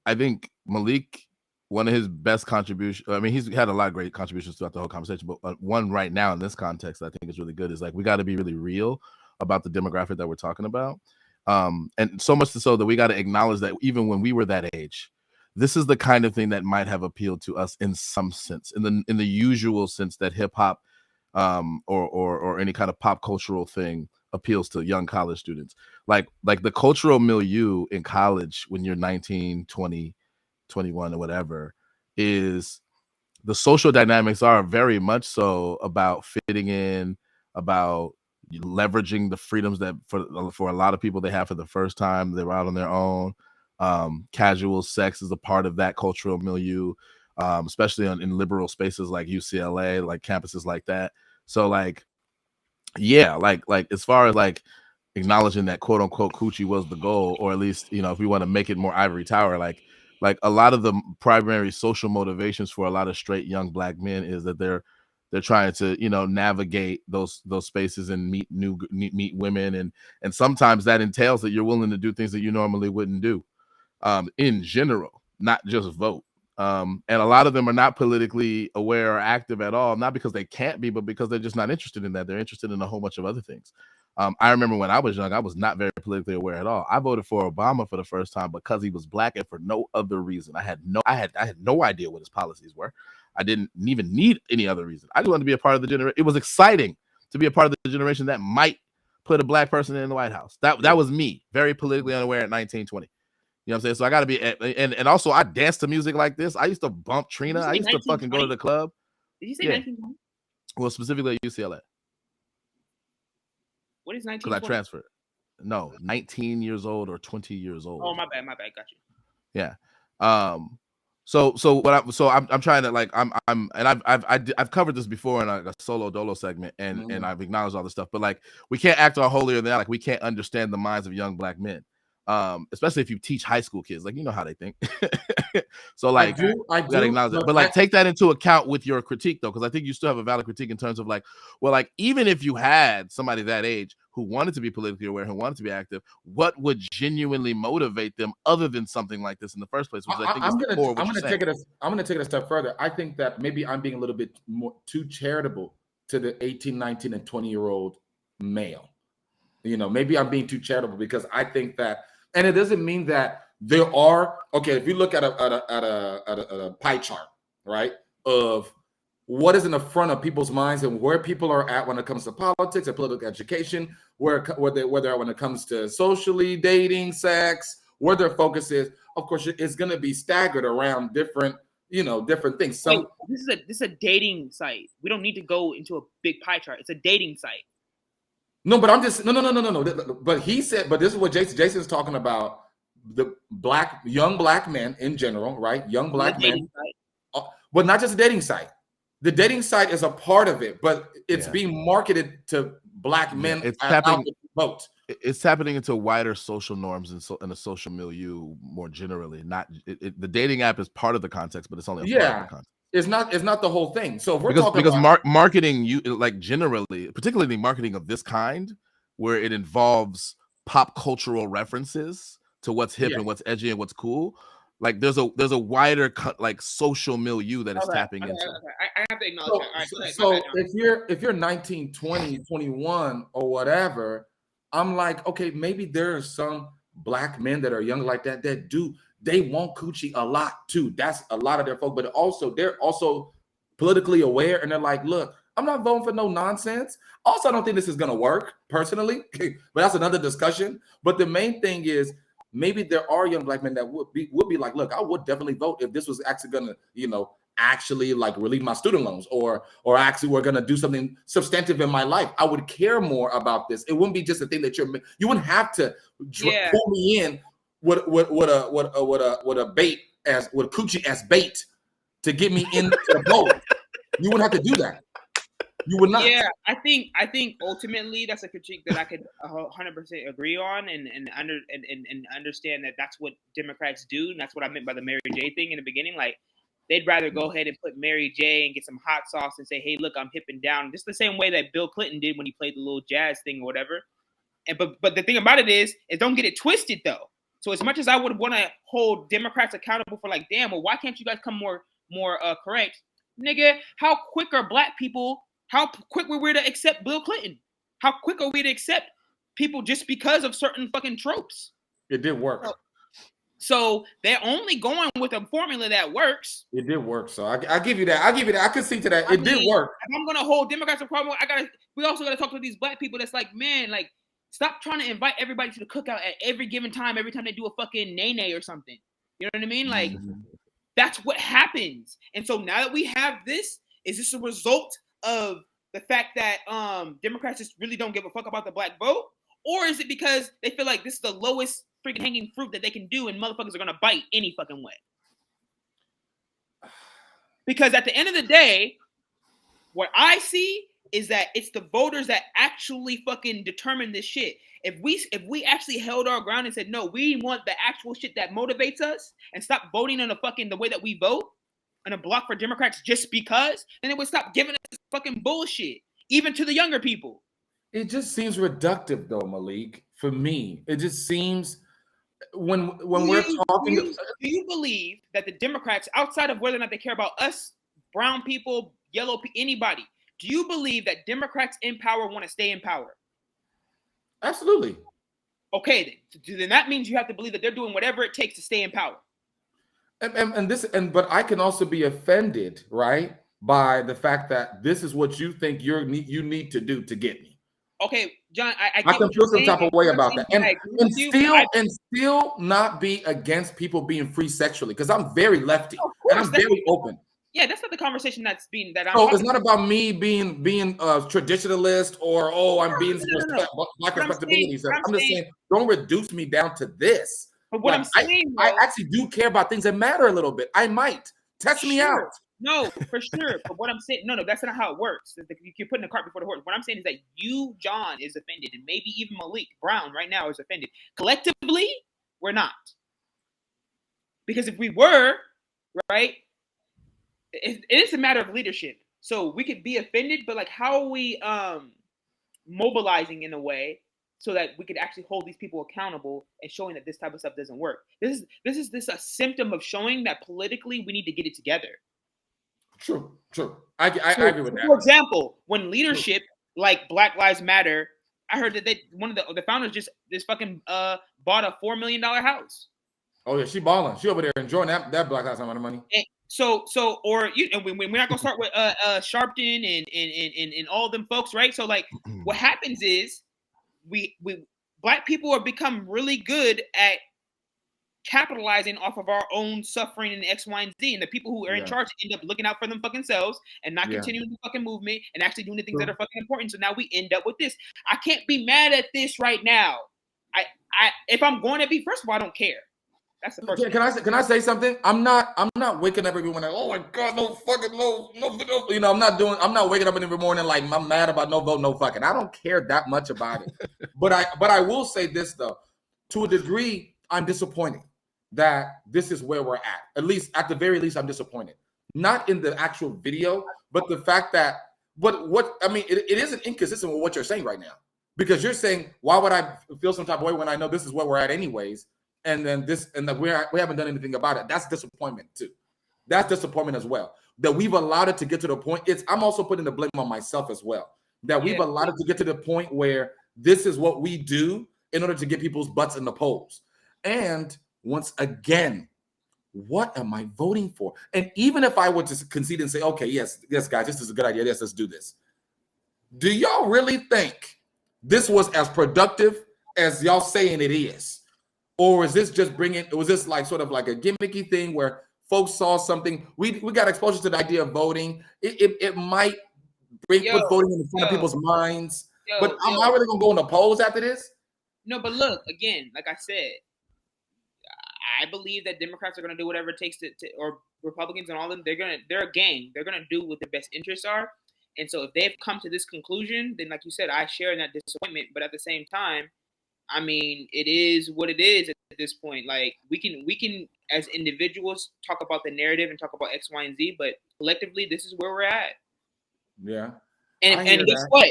I think Malik, one of his best contributions. I mean, he's had a lot of great contributions throughout the whole conversation, but one right now in this context, I think is really good. Is like we got to be really real about the demographic that we're talking about, and so much so that we got to acknowledge that even when we were that age, this is the kind of thing that might have appealed to us in some sense, in the usual sense that hip hop, or any kind of pop cultural thing appeals to young college students. Like the cultural milieu in college when you're 19, 20, 21 or whatever, is the social dynamics are very much so about fitting in, about leveraging the freedoms that for a lot of people they have for the first time. They're out on their own. Casual sex is a part of that cultural milieu, especially in liberal spaces like UCLA, like campuses like that. So like, yeah, like as far as like acknowledging that quote unquote coochie was the goal, or at least, you know, if we want to make it more ivory tower, like a lot of the primary social motivations for a lot of straight young black men is that they're trying to, you know, navigate those spaces and meet women, and sometimes that entails that you're willing to do things that you normally wouldn't do, in general, not just vote. And a lot of them are not politically aware or active at all, not because they can't be, but because they're just not interested in that. They're interested in a whole bunch of other things. I remember when I was young, I was not very politically aware at all. I voted for Obama for the first time because he was black and for no other reason. I had no idea what his policies were. I didn't even need any other reason. I just wanted to be a part of the generation. It was exciting to be a part of the generation that might put a black person in the White House. That was me, very politically unaware at 19, 20. You know what I'm saying? So I got to be, and also I danced to music like this. I used to bump Trina. I used to fucking go to the club. Did you say 1920? Well, specifically at UCLA. What is 1920? Because I transferred. No, 19 years old or 20 years old. Oh, my bad. Got you. Yeah. So I'm trying to like I've covered this before in a solo dolo segment, and I've acknowledged all this stuff, but like we can't act all holier than that. Like we can't understand the minds of young black men. Especially if you teach high school kids, like, you know how they think. So like I do acknowledge it. But like take that into account with your critique though, because I think you still have a valid critique in terms of like, well, like even if you had somebody that age who wanted to be politically aware, who wanted to be active, what would genuinely motivate them other than something like this in the first place? Which I think I'm gonna take it a step further. I think that maybe I'm being a little bit more too charitable to the 18, 19, and 20-year-old male. You know, maybe I'm being too charitable because I think that. And it doesn't mean that there are, okay, if you look at a pie chart, right, of what is in the front of people's minds and where people are at when it comes to politics and political education, where they are when it comes to socially, dating, sex, where their focus is, of course, it's going to be staggered around different things. Wait, this is a dating site. We don't need to go into a big pie chart. It's a dating site. No, but I'm just no. But he said, but this is what Jason's talking about: the young black men in general, right? Young black men, but not just a dating site. The dating site is a part of it, but it's being marketed to black men. It's happening. It's happening into wider social norms and a social milieu more generally. Not the dating app is part of the context, but it's only a part of the context. It's not the whole thing. So if we're marketing, you like generally, particularly marketing of this kind, where it involves pop cultural references to what's hip and what's edgy and what's cool, Like there's a wider like social milieu that is tapping into. I have to acknowledge that. All right, so if you're 19, 20, 21 or whatever, I'm like, okay, maybe there are some Black men that are young like that they want coochie a lot too. That's a lot of their folk, but also they're also politically aware, and they're like, look, I'm not voting for no nonsense. Also, I don't think this is gonna work personally, but that's another discussion. But the main thing is, maybe there are young Black men that would be like, look, I would definitely vote if this was actually gonna, actually like relieve my student loans, or actually we're gonna do something substantive in my life. I would care more about this. It wouldn't be just a thing that you wouldn't have to pull me in with a bait with coochie as bait to get me into the vote. You wouldn't have to do that. You would not. Yeah, I think ultimately that's a critique that I could 100% agree on, and understand that that's what Democrats do, and that's what I meant by the Mary J thing in the beginning. Like, they'd rather go ahead and put Mary J and get some hot sauce and say, "Hey, look, I'm hip and down." Just the same way that Bill Clinton did when he played the little jazz thing or whatever. And but the thing about it is don't get it twisted though. So as much as I would want to hold Democrats accountable for like, damn, well, why can't you guys come more correct, nigga? How quick are Black people? How quick were we to accept Bill Clinton? How quick are we to accept people just because of certain fucking tropes? It did work. So they're only going with a formula that works. It did work. So I give you that. I can see to that. It did work. If I'm gonna hold Democrats accountable, we also gotta talk to these Black people that's like, man, like, stop trying to invite everybody to the cookout at every given time, every time they do a fucking nay or something. You know what I mean? Like, that's what happens. And so now that we have this, is this a result of the fact that Democrats just really don't give a fuck about the Black vote? Or is it because they feel like this is the lowest freaking hanging fruit that they can do and motherfuckers are going to bite any fucking way? Because at the end of the day, what I see is that it's the voters that actually fucking determine this shit. If we actually held our ground and said, no, we want the actual shit that motivates us, and stop voting on the way that we vote, and a block for Democrats just because, then it would stop giving us this fucking bullshit, even to the younger people. It just seems reductive, though, Malik. For me, it just seems when we're talking. Do you believe that the Democrats, outside of whether or not they care about us, brown people, yellow people, anybody, do you believe that Democrats in power want to stay in power? Absolutely. Okay, then that means you have to believe that they're doing whatever it takes to stay in power. But I can also be offended, right, by the fact that this is what you think you need to do to get me. Okay, John, I can feel some type of way about that, and still not be against people being free sexually, because I'm very lefty and I'm very open. Yeah, that's not the conversation that's being that. So it's not about me being a traditionalist or I'm being Black respectability. I'm just saying, don't reduce me down to this. But what I'm saying, I actually do care about things that matter a little bit. I might test me out. No, for sure. But what I'm saying, no, that's not how it works. You're putting the cart before the horse. What I'm saying is that you, John, is offended, and maybe even Malik Brown right now is offended. Collectively, we're not. Because if we were, right, it is a matter of leadership. So we could be offended, but like, how are we mobilizing in a way so that we could actually hold these people accountable and showing that this type of stuff doesn't work? This is a symptom of showing that politically we need to get it together. True. I agree with that. For example, when leadership like Black Lives Matter, I heard that one of the founders just bought a $4 million house. Oh yeah, she balling. She over there enjoying that Black Lives Matter money. And we're not gonna start with Sharpton and all them folks, right? So like, what happens is we Black people are become really good at capitalizing off of our own suffering and X, Y, and Z, and the people who are in charge end up looking out for them fucking selves and not continuing the fucking movement and actually doing the things that are fucking important. So now we end up with this. I can't be mad at this right now. If I'm going to be, first of all, I don't care. That's the first. Can I say something? I'm not waking up every morning like, oh my God, no fucking no. You know, I'm not waking up every morning like I'm mad about no vote, no fucking. I don't care that much about it. But I will say this though, to a degree, I'm disappointed that this is where we're at. At the very least, I'm disappointed. Not in the actual video, but the fact that it isn't inconsistent with what you're saying right now. Because you're saying, why would I feel some type of way when I know this is where we're at anyways? and then this, and that we haven't done anything about it. That's disappointment too. That's disappointment as well. That we've allowed it to get to the point. I'm also putting the blame on myself as well. That we've allowed it to get to the point where this is what we do in order to get people's butts in the polls. And once again, what am I voting for? And even if I were to concede and say, okay, yes, guys, this is a good idea. Yes, let's do this. Do y'all really think this was as productive as y'all saying it is? Or is this just was this like sort of like a gimmicky thing where folks saw something? We got exposure to the idea of voting. It might put voting in front of people's minds. But am I really going to go in the polls after this? No, but look, again, like I said, I believe that Democrats are going to do whatever it takes to, or Republicans and all of them, they're a gang. They're going to do what their best interests are. And so if they've come to this conclusion, then like you said, I share in that disappointment. But at the same time, I mean, it is what it is at this point. Like we can as individuals talk about the narrative and talk about X, Y, and Z, but collectively, this is where we're at. Yeah. And guess what?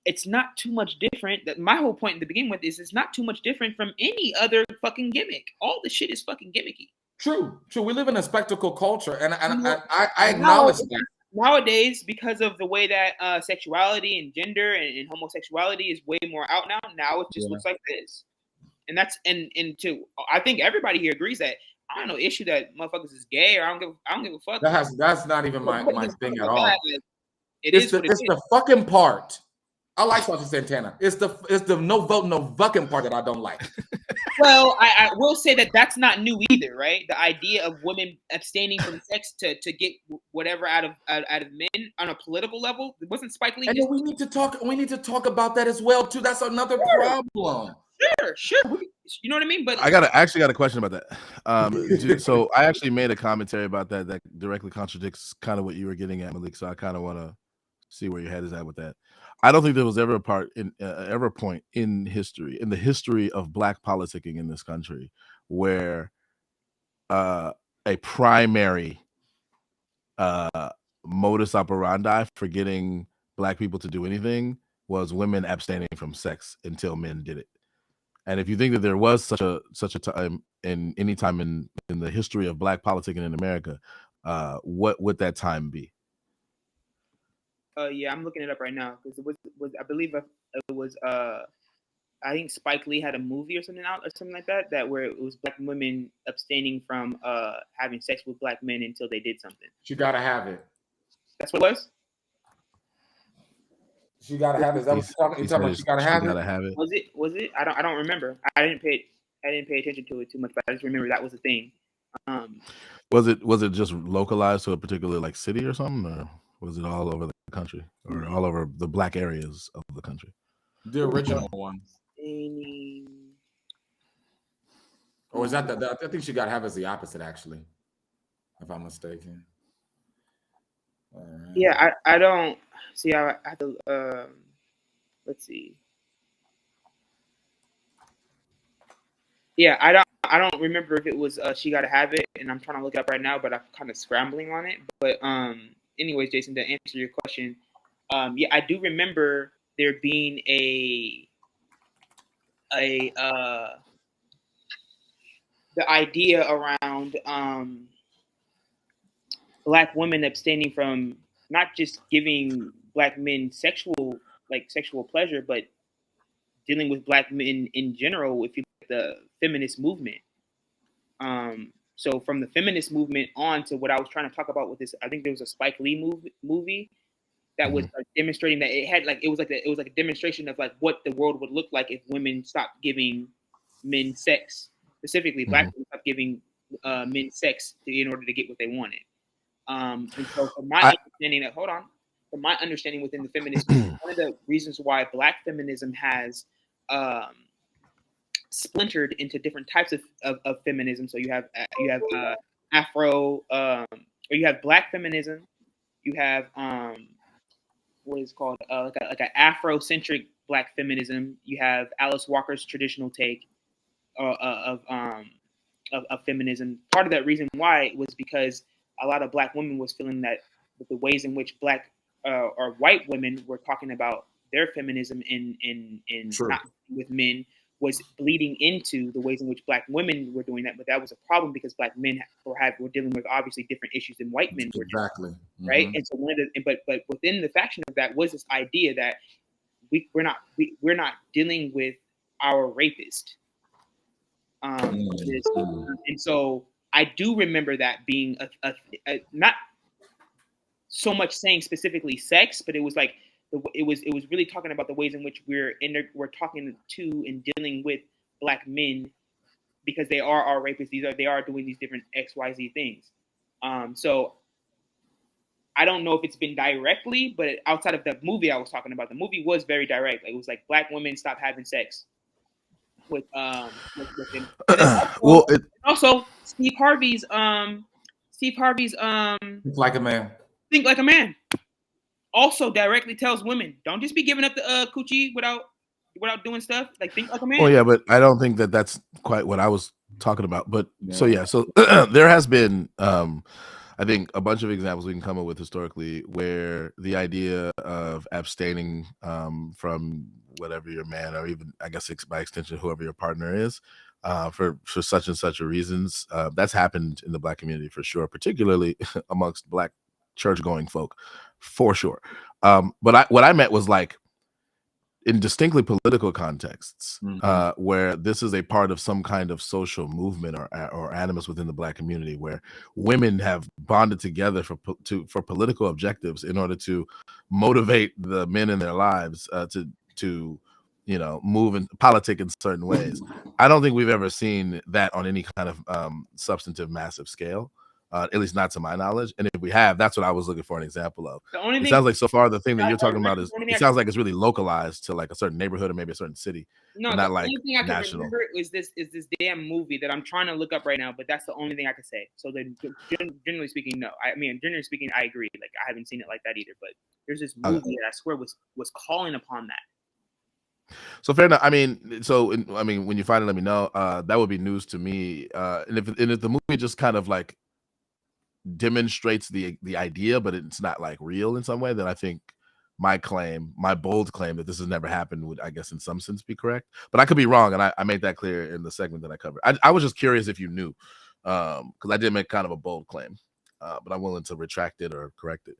It's not too much different. That my whole point in the beginning with is it's not too much different from any other fucking gimmick. All the shit is fucking gimmicky. True. We live in a spectacle culture, and I acknowledge that. Nowadays, because of the way that sexuality and gender and homosexuality is way more out now it just looks like this. And that's and too, I think everybody here agrees that I don't know issue that motherfuckers is gay or I don't give a fuck. That's not even my thing at all. It's the fucking part. I like Sasha Santana. It's the no vote, no fucking part that I don't like. Well, I will say that that's not new either, right? The idea of women abstaining from sex to get whatever out of men on a political level, wasn't Spike Lee? And then we need to talk about that as well too. That's another problem. Sure. You know what I mean? But I actually got a question about that. So I actually made a commentary about that directly contradicts kind of what you were getting at, Malik. So I kind of want to see where your head is at with that. I don't think there was ever a point in the history of Black politicking in this country where a primary modus operandi for getting Black people to do anything was women abstaining from sex until men did it. And if you think that there was such a time in any time in the history of Black politicking in America, what would that time be? Yeah, I'm looking it up right now because it was I believe it was I think Spike Lee had a movie or something like that where it was Black women abstaining from having sex with Black men until they did something. She gotta have it. That's what it was. She gotta have it. Is that what you're talking about? She gotta have it. Was it? I don't remember. I didn't pay attention to it too much, but I just remember that was a thing. Was it just localized to a particular like city or something, or was it all over the country or all over the Black areas of the country? The original one. Or is that I think she got to have as the opposite, actually, if I'm mistaken. Yeah, I don't see. I have to let's see. Yeah, I don't remember if it was She Gotta Have It, and I'm trying to look it up right now, but I'm kind of scrambling on it. But anyways, Jason, to answer your question, yeah, I do remember there being the idea around Black women abstaining from not just giving Black men sexual pleasure, but dealing with Black men in general. If you look at the feminist movement, so from the feminist movement on to what I was trying to talk about with this, I think there was a Spike Lee movie that was demonstrating that it was like a demonstration of like what the world would look like if women stopped giving men sex, specifically Black women stopped giving men sex in order to get what they wanted. And so from my understanding within the feminist movement, one of the reasons why Black feminism has splintered into different types of feminism. So you have Afro, or you have Black feminism. You have what is called like an Afrocentric Black feminism. You have Alice Walker's traditional take of feminism. Part of that reason why was because a lot of Black women was feeling that the ways in which Black or white women were talking about their feminism in not with men was bleeding into the ways in which Black women were doing that, but that was a problem because Black men were dealing with obviously different issues than white men were doing, Exactly. right? And so but within the faction of that was this idea that we're not dealing with our rapist, and so I do remember that being a not so much saying specifically sex, but it was like it was really talking about the ways in which we're talking to and dealing with Black men because they are our rapists. They are doing these different XYZ things. So I don't know if it's been directly, but outside of the movie I was talking about, the movie was very direct. Like, it was like Black women stop having sex with him. Well, also Steve Harvey's Like a Man. Think Like a Man also directly tells women, don't just be giving up the coochie without doing stuff. Like, think like a man. Well, yeah, but I don't think that that's quite what I was talking about. But so there has been I think a bunch of examples we can come up with historically where the idea of abstaining from whatever your man, or even I guess by extension whoever your partner is, for such and such a reasons, that's happened in the Black community for sure, particularly amongst Black church-going folk, for sure. But what I meant was like in distinctly political contexts, where this is a part of some kind of social movement or animus within the Black community, where women have bonded together for political objectives in order to motivate the men in their lives to move and politic in certain ways. I don't think we've ever seen that on any kind of substantive, massive scale. At least not to my knowledge. And if we have, that's what I was looking for an example of. It sounds like so far the thing that you're talking about it sounds like it's really localized to like a certain neighborhood or maybe a certain city. No, but the not like only thing I can national. remember is this damn movie that I'm trying to look up right now, but that's the only thing I can say. So then, generally speaking, no. Generally speaking, I agree. Like, I haven't seen it like that either. But there's this movie that I swear was calling upon that. So fair enough. I mean, when you find it, let me know. That would be news to me. And if the movie just kind of like demonstrates the idea, but it's not like real in some way, then I think my bold claim that this has never happened would, I guess, in some sense be correct. But I could be wrong, and I made that clear in the segment that I covered. I was just curious if you knew, because I did make kind of a bold claim, but I'm willing to retract it or correct it.